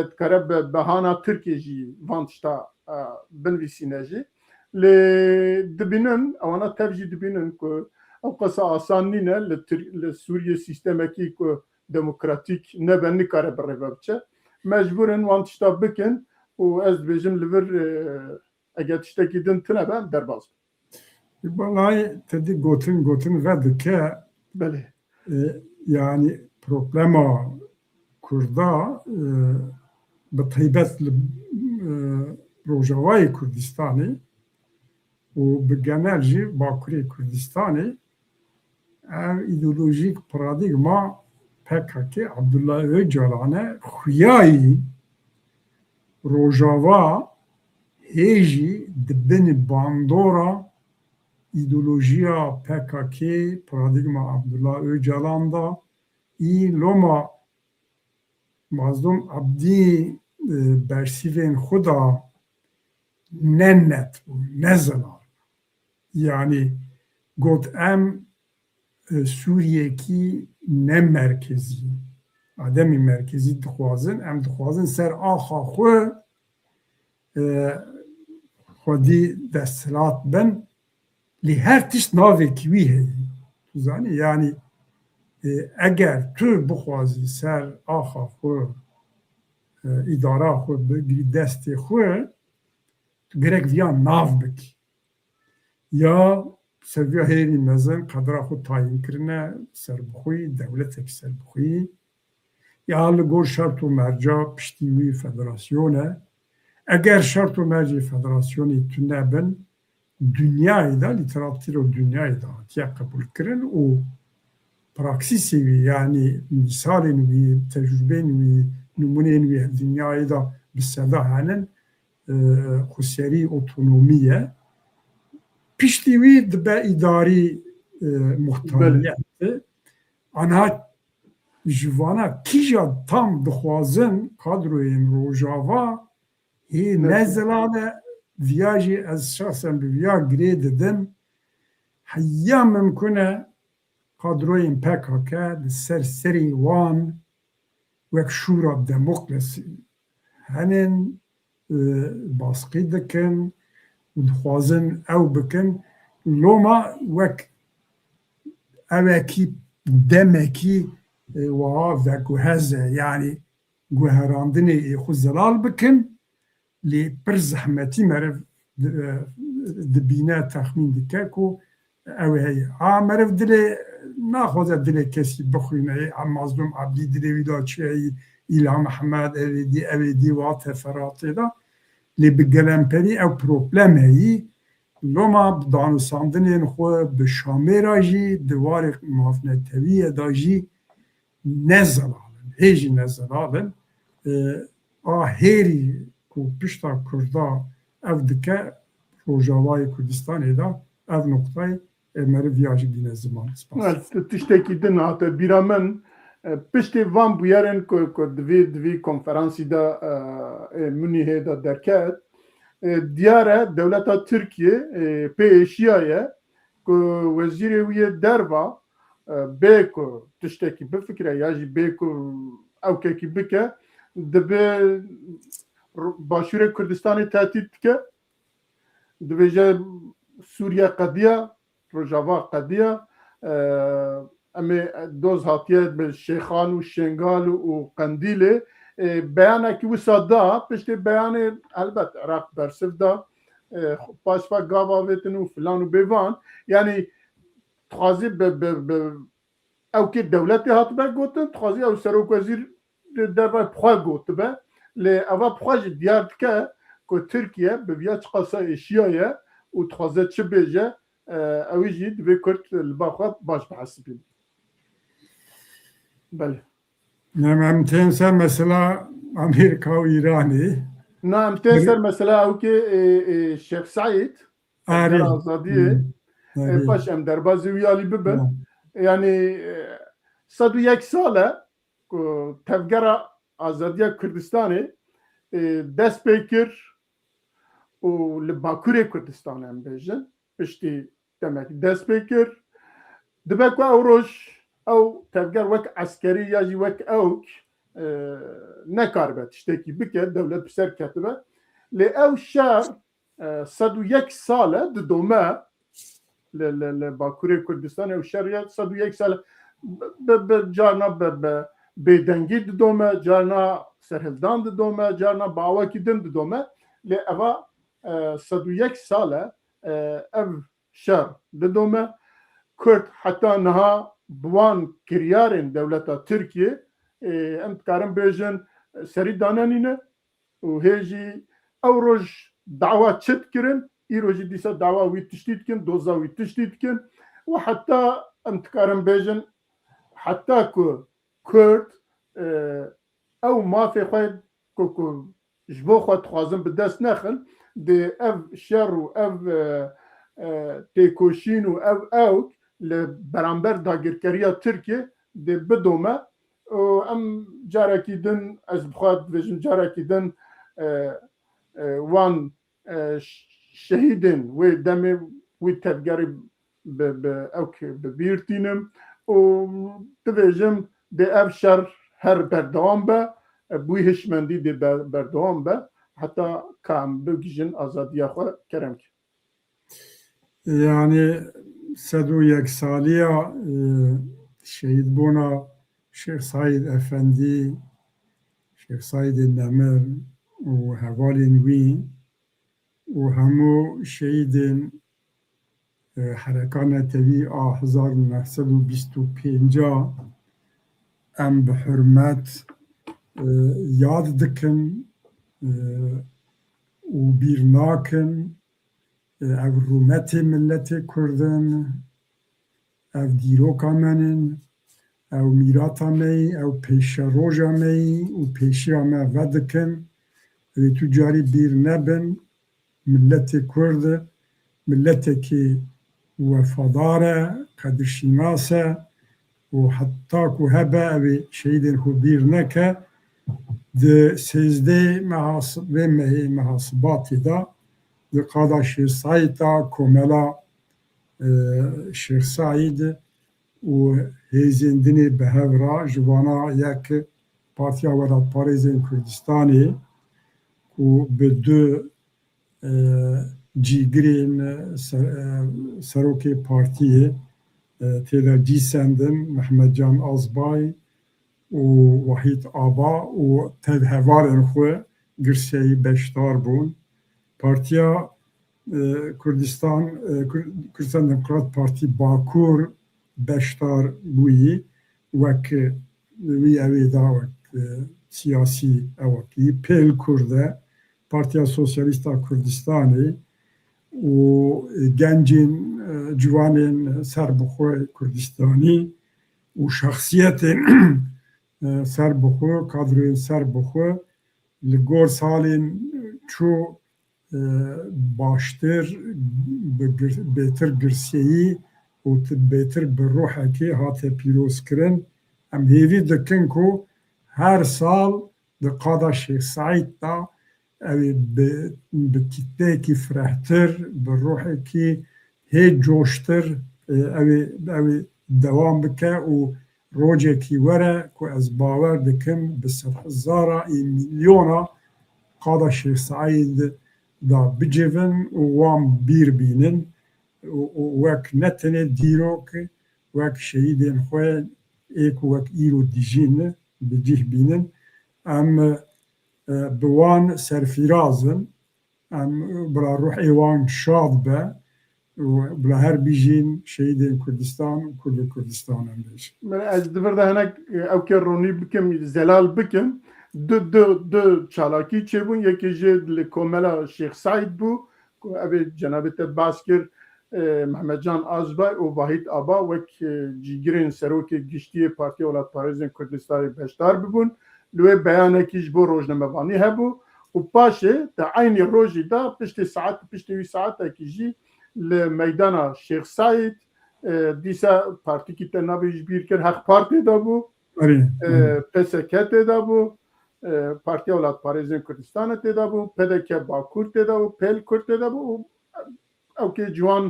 تکره به بهانا ترکیه جی وان تشته بنویسینه جی لی دبینن اوانا تفجی دبینن که او قصه آسان نینه لسوریه سیستمکی که demokratik ne ben nikare berrebçe mecburen want tişta bikin u ez dibêjim li vir eger tiştekî din tune ben derbas Vallahi tedi gotin ve dike belê yani problema Kurda bi taybet li Rojavayê Kurdistanê û bi genel jî Bakurê Kurdistanê ev îdeolojik paradigma PKK Abdullah Öcalan'a xuyayî Rojava hêjî dibin bandora îdeolojiya PKK paradigma Abdullah Öcalan'da î loma mazlum Abdî bersivên xwe da ne net bû ne zelal yani got em Suriyekî ne merkezî ademî merkezî dixwazin em dixwazin ser axa xwe xwedî desthilat bin lê her tişt navekî wî heye tu zanî yani eger tu bixwazî ser axa xwe îdara xwe bigirî destê xwe tu gerek viya nav bikî ya Serviya hêrî mezin qedra xwe tayin kirine serbixwî dewletek serbixwî ya li gor şert û merca piştî wî federasyone eger şert û mercê federasyonê tu nebin dünyayê da lîteratûra dünyayê da hatiye qebûlkirin û praksîsê wî yani mîsalên wî tecrübên wî nûmunên wî dünyayê da bi seda henin xweserî otonomiye piştî wî dibe îdarî muhtariyetê anha ji vana kîja tam dixwazin kadroyên Rojava hê ne zelal e viya jî ez şahsen bi viya girê didim heya mimkûn e kadroyên PKK li ser serê wan wek şûra demokrasî henin baskî dikin dixwazin ew bikin loma wek evekî demekî wiha veguheze yani guherandinê xwe zelal bikin lê pir zehmetî meriv dibîne texmîn dike ku ew heye a meriv dilê naxwaze dilê kesî bixwîne mazlum Abdî dilê wî da çi heyî İlham Ehmed evê dî wa teferatê da lê bi gelemperî ew problem heyî loma danûsandinên xwe bi şamêra jî di warê mafnetewiyê da jî ne zelalin hê jî ne zelalin a hêrî ku pişta Kurda ev dike Rojavayê Kurdistanê da ev noktayê meriviya jî bîne ziman. Spas. tiştekî din hate bîra min piştê van bûyerên ku divê konferansî da Munîhê da derket diyar e dewleta Tirkiye pê êşiyaye ku wezîrê wî yê derva bê ku tiştekî bifikire ya jî bê ku ewkekî bike dibe Başûrê Kurdistanê tehdît dike dibêje Sûriye qediya Rojava qediya em ê doz hatiye bi Şêxan û Şengal û Qendîlê beyanekî wisa da piştê beyanê elbet Iraq bersiv da paşva gava vêtin û filan û bêvan yanî dixwazî bi ewkê dewletê hatibe gotin dixwazî ew serokwezîr derve xwe gotibe lê eva xwe jî diyar dike ku Tirkiye bi vîya çiqasa êşiyaye û dixwaze çi bêje ew jî divê Kurd li ba xwe baş bihesibîn. Belê. Em tên ser mesela Amerika û Îranê. Na em tên ser mesela ewkê Şex Saîd azadiyê paş em derbasî wî alî bibin yanî 101 sal e ku tevgera azadiya Kurdistanê dest pê kir û li Bakurê Kurdistanê em bêjin piştî demek dest pê kir dibe ku ew roj ew tevger wek eskerî ya jî wek ewk nekaribe tiştekî bike dewlet bi ser ketibe lê ew şer 101 sal e didome li Bakurê Kurdistanê ew şer ya 101 sal carna bêdengî didome carna serhildan didome carna bawekî din didome lê eva 101 sal e ev şer didome Kurd heta niha bi wan kiryarên dewleta Tirkiye em dikarin bêjin serî danenîne û hê jî ew roj dawa çi dikirin îro jî dîsa dawa wî tiştî dikin doza wî tiştî dikin û heta em dikarin bêjin heta ku Kurd ew mafê xwe ku ji bo xwe dixwazin bi dest nexin dê ev şer û ev têkoşîn û ev ewk li beramber dagirkeriya Tirkiye dê bidome û em carekî din ez bi xwe dibêjim carekî din wan şehîdên wê demê wî tevgerî bi ewk bibîrtînim û dibêjim dê ev şer her berdewam be bûyî hişmendî dê berdewam be heta ka em bigîjin azadiya xwe kerem ki. Yani 101 saliya şehîdbûna Şex Saîd Efendî, Şex Saîdê Nemir û hevalên wî û hemû şehîdên herekana tevî a 1925 em bi hurmet yad dikin û bîr nakin ev rûmetê milletê Kurdin ev dîroka me in ew mîrata me yî ew pêşeroja me yî û pêşiya me vedikin wê tu carî bîr nebin milletê Kurd milletekî wefadar e qedirşînas e û heta ku hebe ew ê şehîdên xwe bîr neke di sêzdê vê mehê mehasibatê da di qada Şex Saîd da komela Şex Saîd û hêzên dinê bi hev ra ji wana yek Partiya Welatparêzên Kurdistanê ku bi du cîgirên serokê partiyê têde dîsendin Mehmetcan Azbay û Wahîd Aba û tevhevarên xwe girseyî beşdar bûn. Partiya Kurdistan Demokrat Partî Bakur beşdar bûyî wek wî evê da wek siyasî ewekî Pêl Kurd e Partiya Sosyalîsta Kurdistanê û gencên ciwanên serbixwe Kurdistanî û şexsiyetên serbixwe kadroyên serbixwe li gor salên çû باشتر بهتر گرسیی و بهتر به روحه که هاته پیروز کرن ام هیوی دکن کو هر سال ده قادا شیخ سعید دا به کتنه کی فرحتر به روحه کی هی جوشتر دوام بکه و روجه کی وره که از باور دکم به سرحزارا میلیونا قادا شیخ سعید دا بجیون و وام بیر بینن و وک نتنه دیروک وک شهیدین خواه ایک وک ایرو دیجین بجیه بینن ام بوان سرفیرازن ام بلا روح ایوان شاد به و بلا هر بیجین شهیدین کردستان و کردستان هم بیش من از دفر ده هنک او که رونی بکم زلال بکم دو چالاکی چه بون یکی جد لکوملا شیخ سعید بو اوی جنابت باسکر محمد جان آزبای و واحد آبا وک جیگرین سروک گشتی پارتی اولاد پارێزên کوردستانی بهشدار ببون لوی بیانکیش بو روزنامه‌وانی هبو و پاشه در عین روزی دا پشتی وی ساعت اکیجی لمیدانا شیخ سعید دیسا پارتی کی تنابیش بیر کر حق پارتی دا بو پسکت دا بو پارتی اولاد پارێزên کوردستان تێدا بوو پدک باکوور تێدا بوو پێل کورد تێدا بوو ئەو کێ جوان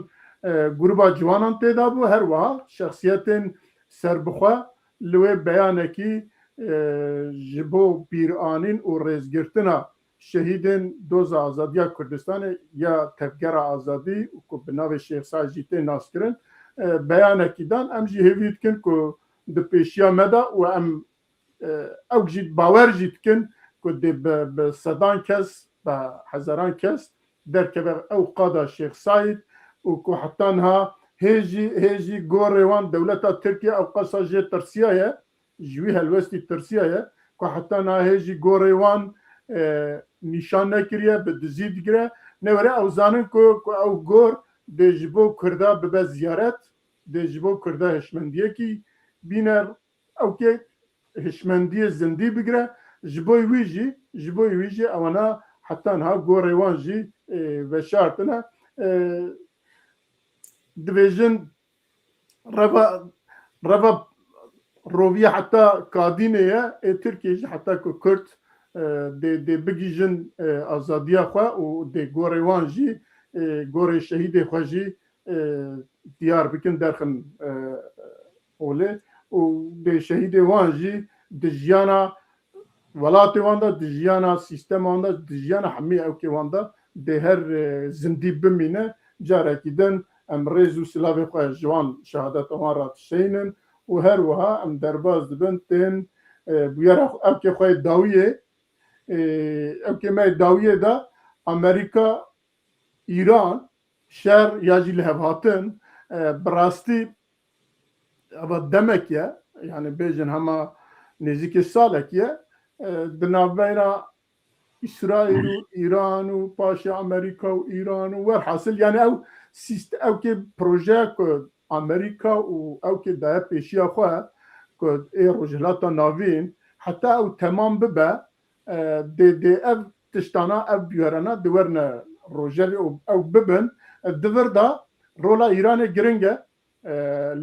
گروپا جوانان تێدا بوو هەروەها شخصیتên سەربخوا لێ بەیانێکی ji bo pîranîn û rêzgirtina şehîdên doza azadiya Kurdistanê ya tevgera azadî û ku bi navê Şêx Saîd jî tê naskirin beyanekî dan em jî hêvî dikin ku di pêşiya me da û em ew jî bawer jî dikin ku dê bi sedan kes bi hezaran kes derkeve ew qada Şêx Saîd û ku heta niha hêjî gorê wan dewleta Tirkiye ew qasa jê tirsiya ye ji wî helwestî tirsiya ye ku heta niha hêjî gorê wan nîşan nekiriye bi dizî digire newere ew zanin ku ew gor dê ji bo Kurda bibe ziyaret dê ji bo Kurda hişmendiyekî bîne ew kê hişmendiyê zindî bigire ji bo wî jî ewana heta niha gorê wan jî veşartine dibêjin reva roviya heta Kadînê ye ê Tirkiye jî heta ku Kurd dê bigîjin azadiya xwe û dê gorê wan jî gorê şehîdê xwe jî diyar bikin derxin olê û dê şehîdê wan jî di jiyana welatê wan da di jiyana sîstema wan da di jiyana hemî ewkê wan da dê her zindî bimîne carekî din em rêz û silavê xwe ji wan şehadeta wan re tişeynin û her wiha em derbas dibin tên bûyera ewkê xwe dawiyê ewkê me dawiyê da Amerîka İran şer ya jî li hevhatin bi rastî eva demek ye yani bêjin hema nêzîkî salek ye di navbera İsraîl û İran û paşê Amerîka û İran û werhasil yani ew ewkê projeya ku Amerîka û ewkê daye pêşiya xwe ku ê rojhilata navîn heta ew temam bibe dê ev tiştana ev bûyerana di werne rojevê û ew bibin divir da rola İranê giring e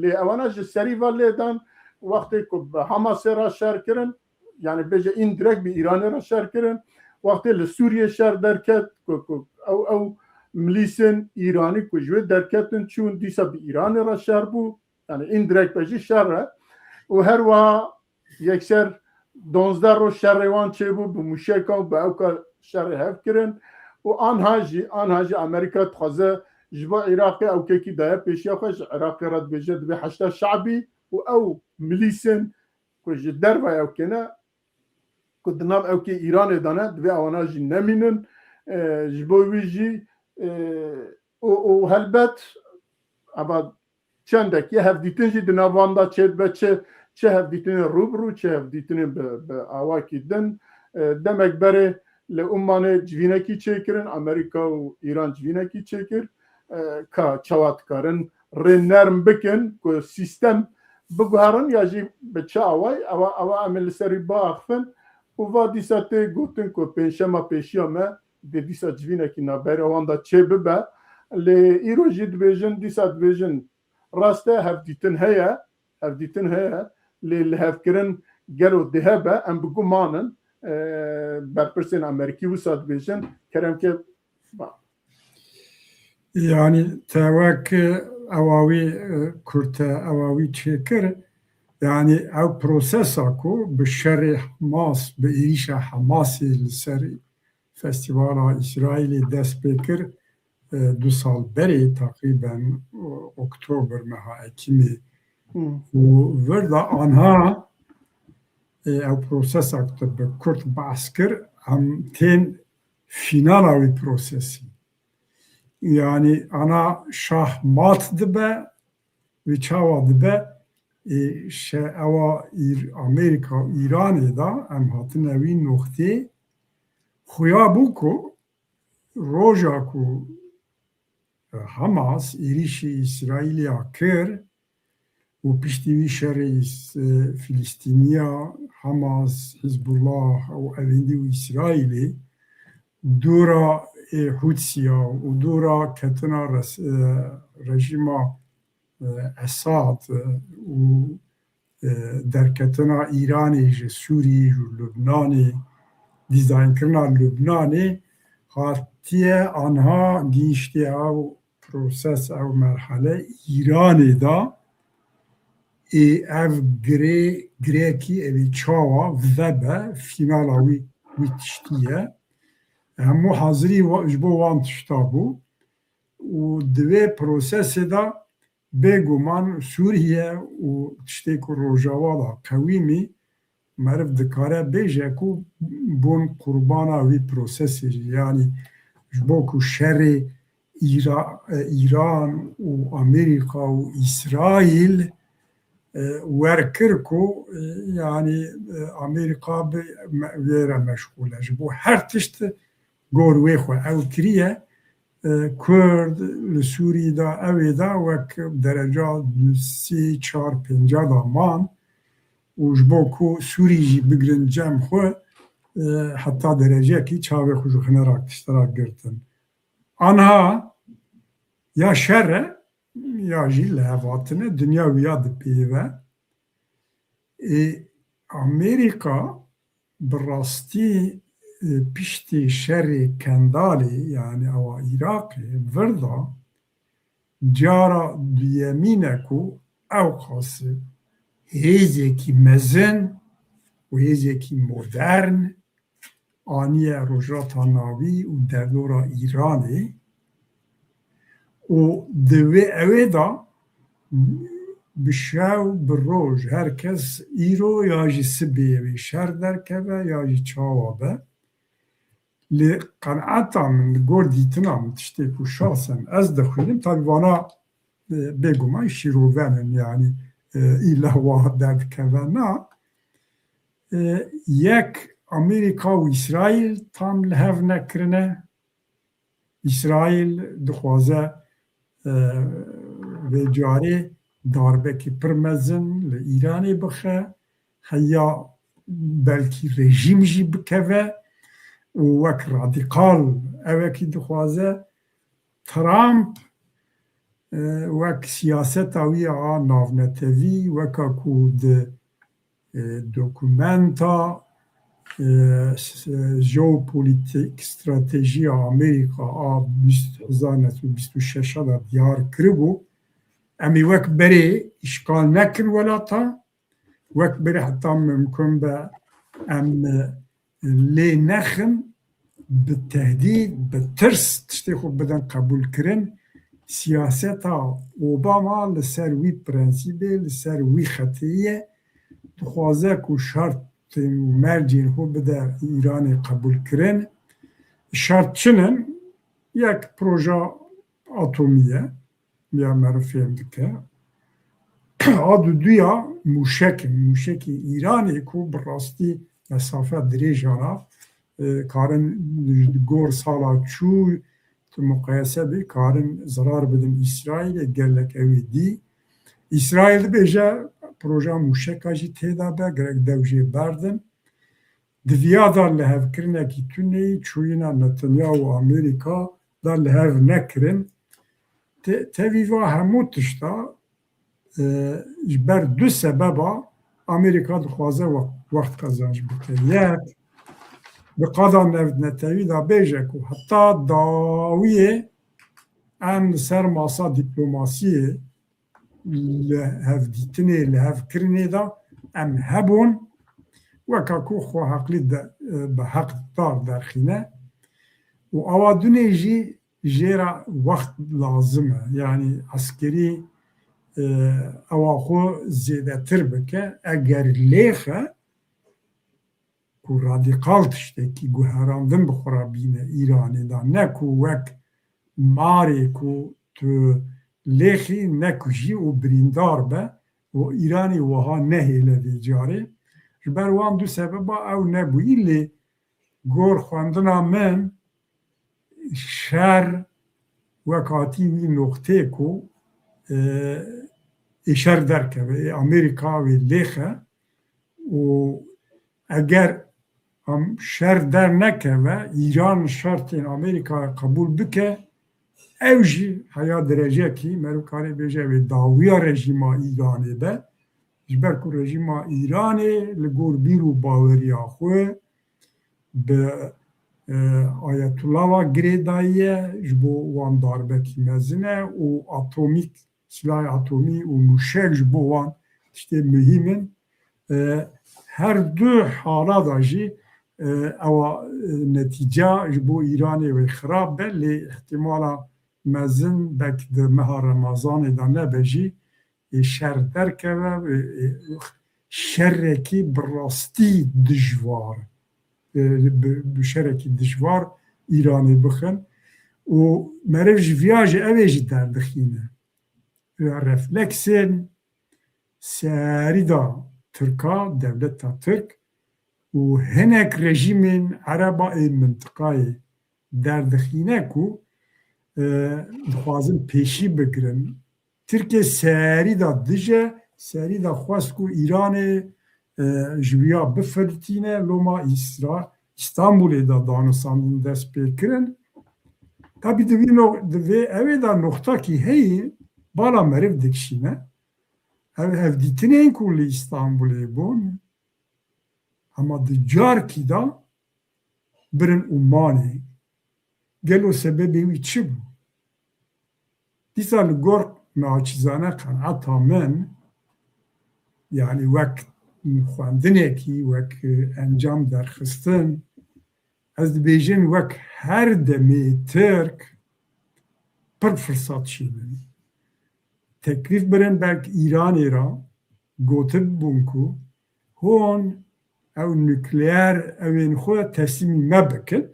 lê ewana ji serî ve lêdan wextê ku bi Hamasê re şer kirin yani bêje indirekt bi İranê re şer kirin wextê li Sûriye şer derket ku ew milîsên İranî ku ji wê derketin çûn dîsa bi İranê re şer bû yani indirekt bêjî şer re û her wiha yekser 12 roj şerê wan çêbû bi mûşekan bi ewka şerê hev kirin û anha jî Amerîka dixwaze ji bo Iraqê ewkekî daye pêşiya xwe ji Iraqê re dibêje dibe heşta şeعبî û ew milîsên ku ji derve ewkê ne ku di nav ewkê İranê de ne divê ewana jî nemînin ji bo wî jî û helbet eva çendek ye hevdîtin jî di nav wan da çê dibe çi hevdîtinê rûbirû çi hevdîtinê bi awakî din demek berê li Ummanê civînekî çêkirin Amerîka û İran civînekî çêkir ka çawa dikarin rê nerm bikin ku sîstem biguherin ya jî bi çi away ewa em ê li serî biaxivin û va dîsa tê gotin ku pênşema pêşiya me دیسا جوینکی نابر اوان دا چه ببه لی ایرو جی دبیجن دیسا دبیجن راسته هف دیتن هیا لی هف کرن گلو دهبه ام بگو مانن برپرسین امریکی و ساد بیجن کرم که yani tevek evavi kurte evavi çekir yani ev prosesa ku bi şerri Hamas bi êrişa Hamasê li ser Festîvala İsraîlê dest pê kir 2 sal berê teqrîben Oktober meha Ekîmê û vir da anha ev prosesa ku bi Kurd behs kir em tên fînala wî prosesî yani ana şah mat dibe ve çava dibe ewa Amerika İranê da em hatin evî noktê xuya bû ku roja ku Hamas êrişî İsraîlya kir û piştî wî şerê Filîstîniya Hamas, Hizbullah û evîndî û İsraîlê dûra Hutsiya û dûra ketina rejima Esad û derketina Îranê ji Sûriyê û Lubnanê dîzaynkirina Lubnanê hatiye anha gihîştê ew proses ew merhele Îranê da ev girekî evî çawa vebe fînala wî tiştî ye hemû hazirî ji bo wan tişta bû û di vê prosesê da bêguman Sûriye û tiştê ku Rojava da qewîmî meriv dikare bêje ku bûn qurbana wî prosesê jî yanî ji bo ku şerê İran û Amerîka û İsraîl werkir ku yanî Amerîka bi wê re meşgûl e ji bo her tişt gor wê xwe ew kiriye Kurd li Sûrî da evê da wek dereca 3-4-5 da man û ji bo ku Sûrî jî bigirin cem xwe heta dereceyekî çavê xwe ji xinera tiştera girtin. Anha ya şer e ya jî li hevatine dinya wîya dipêve Amerîka bi rastî piştî şerê Kendalê yani ewa Iraqê vir da cara duyemîn e ku ew xase hêzekî mezin û hêzekî modern aniye rojhilata navî û derdora Îranê û di vê evê da bi şev bi roj herkes îro ya jî sibê evê şer derkeve ya jî çawa be li qeneeta min li gor dîtina min tiştê ku şasen ez dixwînim tabi vana bêguman şîrovenin yani îla wa derdikeve na yek Amerîka û İsraîl tam li hev nekirine İsraîl dixwaze vê carê darbekî pir mezin li Îranê bixe heya belkî rejîm jî bikeve û wek radîkal evekî dixwaze Trump wek siyaseta wî a navnetevî weka ku di dokumenta jeopolitik stratejiya Amerîka a 2026 da diyar kiribû em ê wek berê îşgal nekin welata wek berê heta mimkun be em lê nexin bi tehdîd bi tirs tiştê xwe bidin qebûlkirin siyaseta Obama li ser wî prensîbê li ser wî xetiyê dixwaze ku şertên û mercên xwe bide Îranê qebûlkirin şert çinin yek proja atomî ye ya meriv fêm dike a duya mûşekê Îranê ku bi rastî mesafe dirêjana karin gor sala çû muqayese bê karin zarar bidin İsraîlê gelek evê dî İsraîl dibêje proja mûşeka jî têda be gerek dew jê berdin دویا دا لحف کرنه کی تونی چوینا نتنیاهو و امریکا دا لحف نکرن تاویوا همو تشتا بر دو سببا امریکا دخوازه وقت قزانج بکه یک بقضا نتاوی دا بیجه که حتی داویه ام سر ماسا دیپلوماسیه لحف دیتنه لحف کرنه دا ام هبون وكاكو خو حقلي بحق دار دارخينه وأوادوني جيرا وقت لازمه يعني عسكري أواخو زيادة تربكة أجر ليخه كو راديقال تشتكي كو هراندن بخرابين إيراني دا نكو وك ماري كو تو ليخي نكو جي وبريندار به و إيراني وها نهي لذي جاري جبر وان دو سببا او نبوی لی گور خواندنا من شر وکاتی وی نقطه کو شر درکه و امریکا و لیخه و اگر شر در نکه و ایران شرط امریکا قبول بکه اوجی حیا درجه کی مروکاری بیجه و داویا رژیما ایرانی به جبر کو رژیم ایرانی لگور بیرو باوریا خواه به آیت الله و گریدایه جبو وان داربکی مزنه و اتمیک سلاح اتمی و موشک جبو وان işte mühimin her dü hala da jî ewa netice ji bo Îranê wê xirab be lê ihtimala mezin bek di meha Remezanê da nebe jî شر درکه شرکی براستی دجوار شرکی دجوار ایرانی بخن و مرف جویاج اویج دردخینه رفلکسین سری دا ترکا دولت ترک و هنک رژیمین عربا این منطقه دردخینه کو خوازن پیشی بگرن Türkiye seri da dije, seri da xwast ku İranê ji wiya bifirtîne loma İstanbulê da danûsandin dest pê kirin. Tabii di vê evê da noxtakî heyî bala meriv dikişîne. Ev dîtinên ku li İstanbulê bûn ama di carkî da birin û manê. Gelo sebebê wî çi bû? Dîsa li gor ناچیزانه قناعت من یعنی وک خواندنێکی وەک ئەنجام دەرخستن ئەس دەبێژن وەک هەر دەمێ ترک پڕ فرسەتشی من تەکلیف برن بەک ئیرانê را گوتن بوون ku hûn ew nükleer evên xwe teslîmî me bikin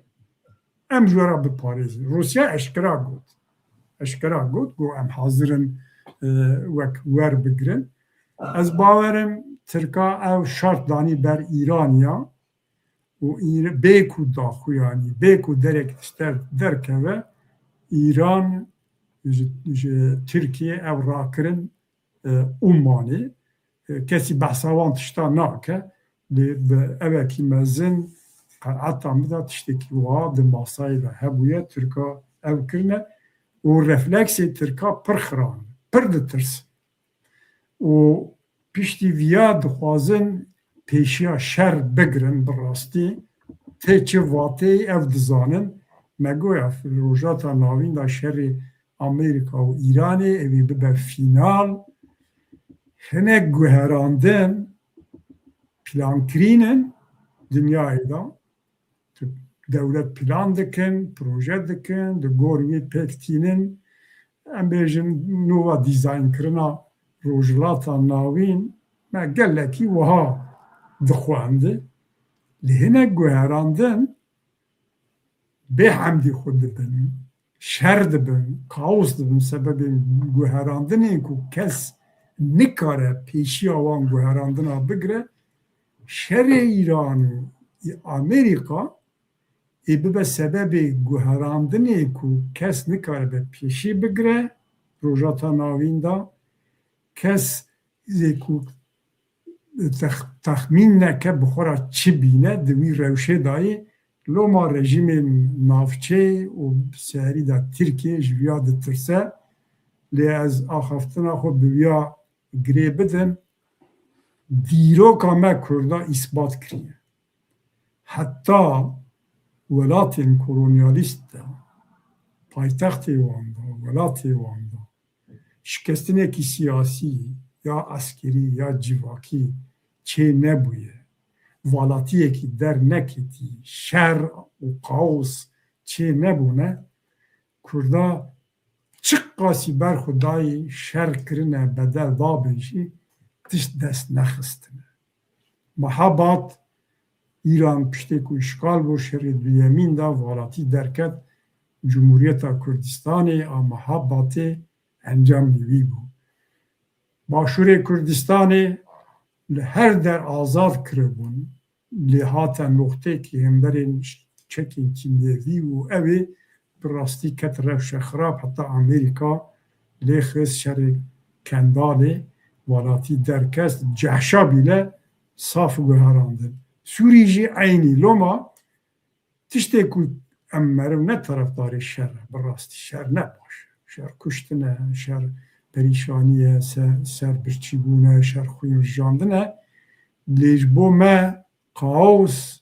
em ji we re biparêzin Rûsya eşkera got eşkera got got em hazirin wek werbigirin ez bawerim Tirka ew şart danî ber Îraniya û bê ku daxuyanî bê ku derek tişter derkeve İran ji Tirkiye ew rakirin Ummanê kesî behsa wan tişta nake lê bi evekî mezin qenaeta min da tiştekî wiha di masayê de hebûye Tirka ew kirine û refleksê Tirka pir xiran pir ditirsin û piştî viya dixwazin pêşiya şer bigirin bi rastî tê çi vatê ev dizanin me goya rojata navîn da şerê Amerîka û Îranê evî bibe fînal hinek guherandin plankirînin dünyayê da dewlet plan dikin proje dikin di gor wê pêk tînin em bêjin nûva dîzaynkirina rojhilata navîn me gelekî wiha dixwandi li hinek guherandin bê hemdî xwe dibin şer dibin kaos dibin sebebên guherandinên ku kes nikare pêşiya wan guherandina bigire şerê Îran û Amerîka ê bibe sebebê guherandinê ku kes nikare be pêşî bigire rojata navîn da kes ku تخمین نکه بخورا چی بینه دوی روشه دایی لو ما رژیم نافچه و سهری دا ترکیه جویا دا ترسه لی از آخفتنا خود بویا گره بدن دیرو که ما کرده اثبات کریه حتی ولات کولونیالیست پایتخت واندا ولات واندا شکستنه کی سیاسی یا عسکری یا جواکی چه نبویه والاتیه که در نکتی شر و قاوس چه نبونه کرده چه قاسی بر خدای شر کرنه بدل دابنشی تشت دست نخستنه محبات ایران پشته که اشکال بو شرید بیمین دا والاتی درکت جمهوریت کردستان محبات انجام دیوی بو باشور کردستان هر در آزاد کربون لحات نقطه که هم برین چکین کیمیوی و اوی براستی کت رفش خراب حتی امریکا لیخص شر کنداله والاتی درکست جهشا بیله صاف و گهراندن سوری جی عینی لوما تشتی که امرم نه طرفدار شر براستی شر نباشه شر کشتنه شر پریشانیه سر برچیبونه شر خویم جاندنه لیج بو ما قاوس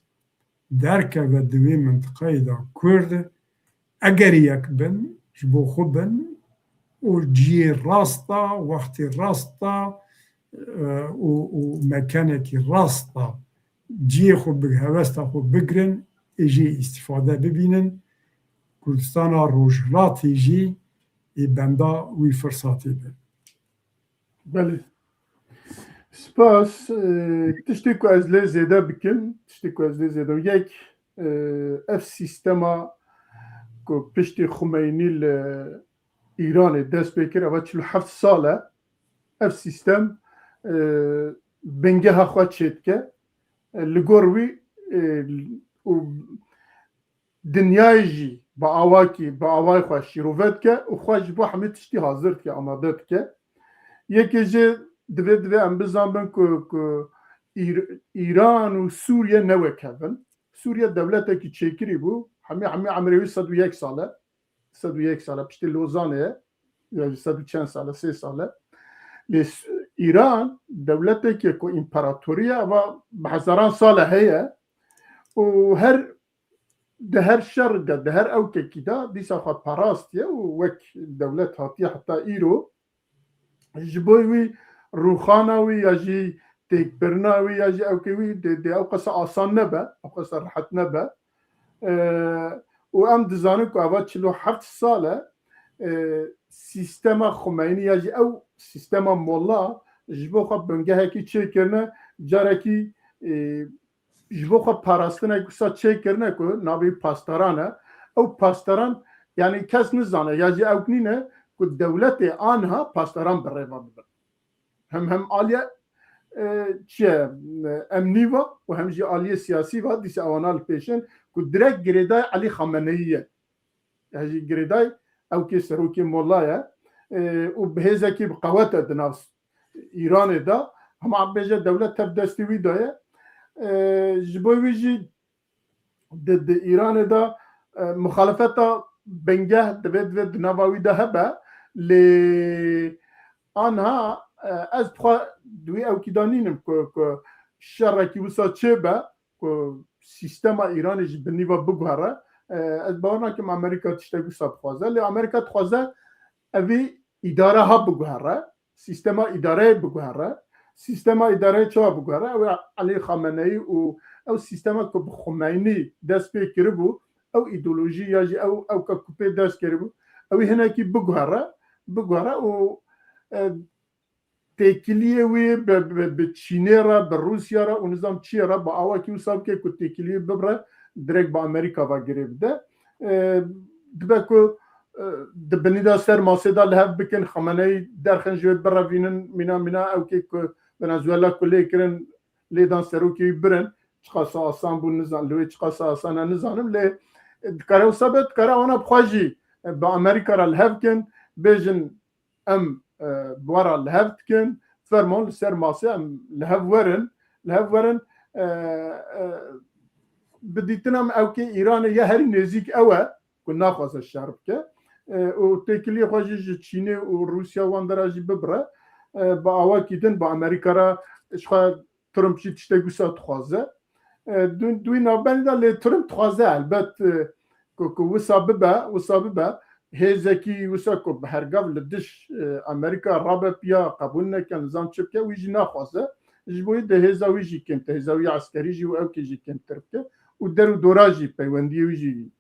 درکه و دوی منطقه دا کرد اگر یک بن جبو خوب بن و جی راستا وقتی راستا و مکانه که راستا جی خوب هوستا خوب بگرن ایجی استفاده ببینن کردستان روجلاتی جی ای بندا وی فرصاتی بین بله سپاس تشتی که از لی زیده بکن تشتی که از لی زیده یک اف سیستما که پشتی خمینی ایران دست بکر اول 47 ساله اف سیستم بنگه ها خواه چید که لگوروی دنیای جی با آوای خواه شیروفت که و خواه جبو همه تشتی حاضر که آمادت که یکی جی دوی ام بزنبن که ایران و سوریه نوه کبن سوریه دولته که چکری بو همه عمروی 101 ساله پشتی لوزانه یا 100 چند ساله 3 ساله ایران دولته که امپراتوریه و هزاران ساله هیه و هر شر ده هر اوکه که ده دیسا خواه پاراستیه و وک دولت هاتیه حتی ایرو جبوی روخانوی یا جی تکبرناوی یا جی اوکوی ده او قصه آسان نبه او قصه راحت نبه و ام دزانه که اول 47 ساله سیستم خمینی یا جی او سیستم مولا جبو خواه بنگه هکی چه کرنه جاره که جبو خواه پاراستنه کسا چه کرنه که ناوی پاستارانه او پاستاران یعنی کس نزانه یا جی او کنینه که دولت آنها پاستاران بره و ببر هم آلیه چیه امنی و هم جی آلیه سیاسی و دیس اوانال پیشن که درک گریدای علی خامنهیه یعنی گریدای او که سروکی مولایه و بهزه که بقوات دناس ایران دا هم عبیجه دولت تب دستوی دایه جبوی جی د ایران دا مخالفت بنگه دوید دناوی دا هبه لی آنها از بخوا دوی او که دانینم که شرکی وسا چه به که سیستم ایران جی بنیوه بگوهره از باورنا که امریکا تشتگو سا بخوازه لی امریکا تخوازه اوی اداره ها بگوهره سیستم اداره بگوهره سیستم اداره چه بگوهره او علی خامنه‌ای او سیستم که خمینی دست پی کرده بو او ایدولوژی یا جی او که کپی دست کرده بو اوی هنه که بگوهره و تکلیه وی به چینه را به روسیه را و نظام چیه را با آوا که وساب که تکلیه ببره درک با امریکا و گرفته دبه که دبنیدا سر ماسدا لحب بکن خمانه درخن جوید برا وینن مینا او که ونزویلا کلی کرن لیدان سروکی برن چقاسا آسان بون نزان لوی چقاسا آسان نزانم لی دکاره و ثابت دکاره آنا بخواجی با امریکا را لحب کن بیجن ام بوارا لحب کن فرمان لسر ماسه لهورن بدیتنم او که ایران یه هری نزدیک اوه که نخواست شرب که و تکلی خواهی چین و روسیا وان دراجی ببره با اوه کیدن با امریکا را اشخوا ترمپ چی تشتگو سا تخوازه دوی نابنی دا لی ترمپ تخوازه البت که وسا ببه هزکی وسا که هرگاه لدش امریکا رابط بیا قبول نکن نظام چپ که ویجی نخوازه جبوی ده هزا ویجی کن ده هزاوی عسکری جی و او که جی کن ترک که و در و دوراجی پیوندی ویجی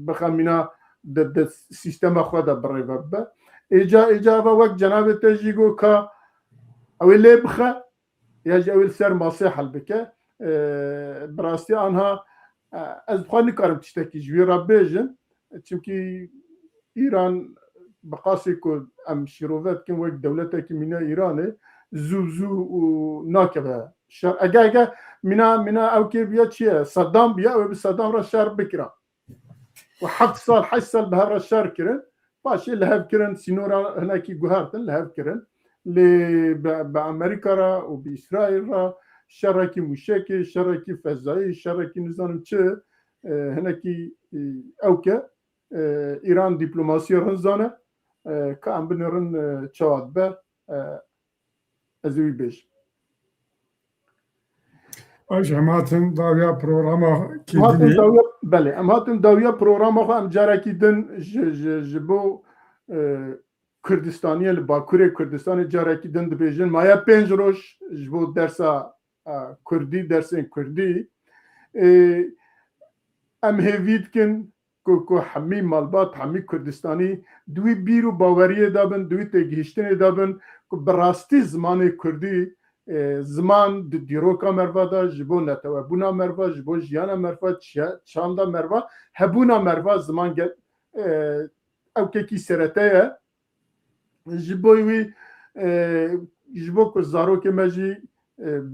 بخمینا ده سیستم خود برای وبه ایجا وقت جناب تجیگو که اوی لی بخه یا جا اوی سر ماسه حل بکه براستی آنها از بخواه نکارم تشتکی جوی را بیجن چونکه ایران بقاسی که ام شیروفت کن وقت دولتا که مینا ایرانه زو و ناکبه شر اگه مینا او که بیا چیه صدام بیا او به صدام را شر بکرن و 7 سال 8 سال به هر را شر کرن باشه لهب کرن سینورا هناکی گوهرتن لهب کرن به امریکا را و به اسرائیل را شرکی موشکی شرکی فضایی شرکی نظام چه هناکی او که ایران دیپلماسی رنزانه که ام بنرن چواد به ازوی بیش باش هماتن داویا پروگراما کی بله هماتن داویا پروگراما خو ام جارا کی دن جبو کردستانی باکور کردستان جارا کی دن دبیجن مایا 5 روز جبو درسا کردی درسین کردی ام هیوید کن کو حمی مالبات حمی کردستانی دوی بیرو باوریه دابن دوی تگیشتنی دابن که براستی زمان کردی زمان دیروکا مروا دا جبو نتوه بونا مروا جبو جیانا مروا چاندا مروا هبونا مروا زمان گد او که کی سرطه جبوی جبو که زارو که مجی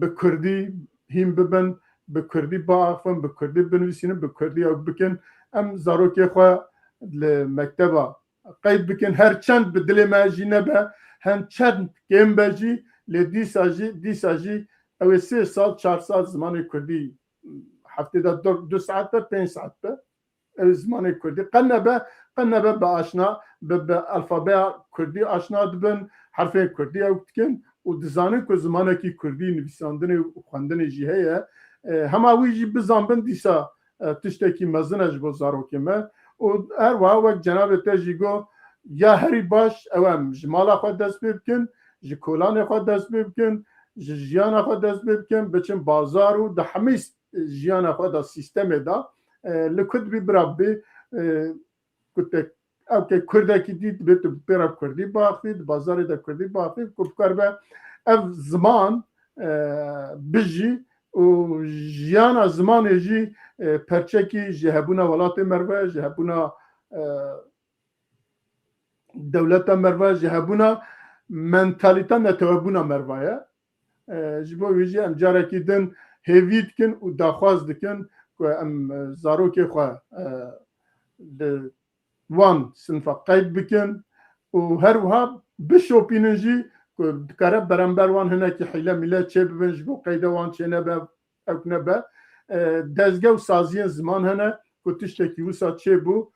به کردی هیم ببن به کردی با آخفن به کردی بنویسینم به کردی او بکن ام زارو که خواه لمکتبا قید بکن هر چند به دل مجی نبه هم چند کم بجی لی دی ساجی او 3 سال 4 سال زمان کردی هفته دا 2 ساعت 5 ساعت او زمان کردی قنبه با آشنا به الفابه کردی آشنا دبن حرف کردی او بکن و دزانه که زمانه که کردی نویساندن و خواندن جیهه همه ویجی بزنبن دیسا تشتکی مزنش با زاروکمه و هر وقت جناب تجیگو یا هری باش اوام جمالا خود دست بکن جکولان خود دست بکن جیان خود دست بکن بچن بازار و ده همه جیان خود دا سیستم دا لکد بی برابی کت او که کرده کی دید بیت براب کردی باخید بازار دا کردی باخید کب کرده اف زمان بجی و جیان زمان جی پرچکی جهبونا ولات مروه جهبونا دولت مروه جهبونا منتالیتا نتوابونا مروه جبو ویجی ام جاره کی دن هیوید کن و داخواز دکن که ام زاروکی خواه وان سنفا قید بکن و هر وها بشوپینن جی که دکاره برانبر وان هنه که حیله میله چه ببن جبو قیده وان چه نبه اوک نبه دزگه و سازین زمان هنه که تشتکی وسا چه بو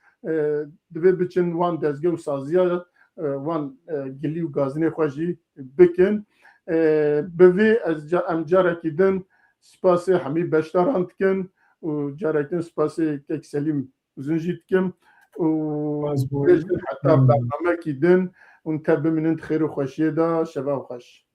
دوی بچن وان دزگه و سازیه وان گلی و گازنه خوشی بکن بوی از ام جاره کی دن سپاس همی بشتاران کن و جاره کن سپاس که سلیم زنجید کم و حتی برنامه کی دن اون تبه منند خیر و خوشیه دا شبه و خوش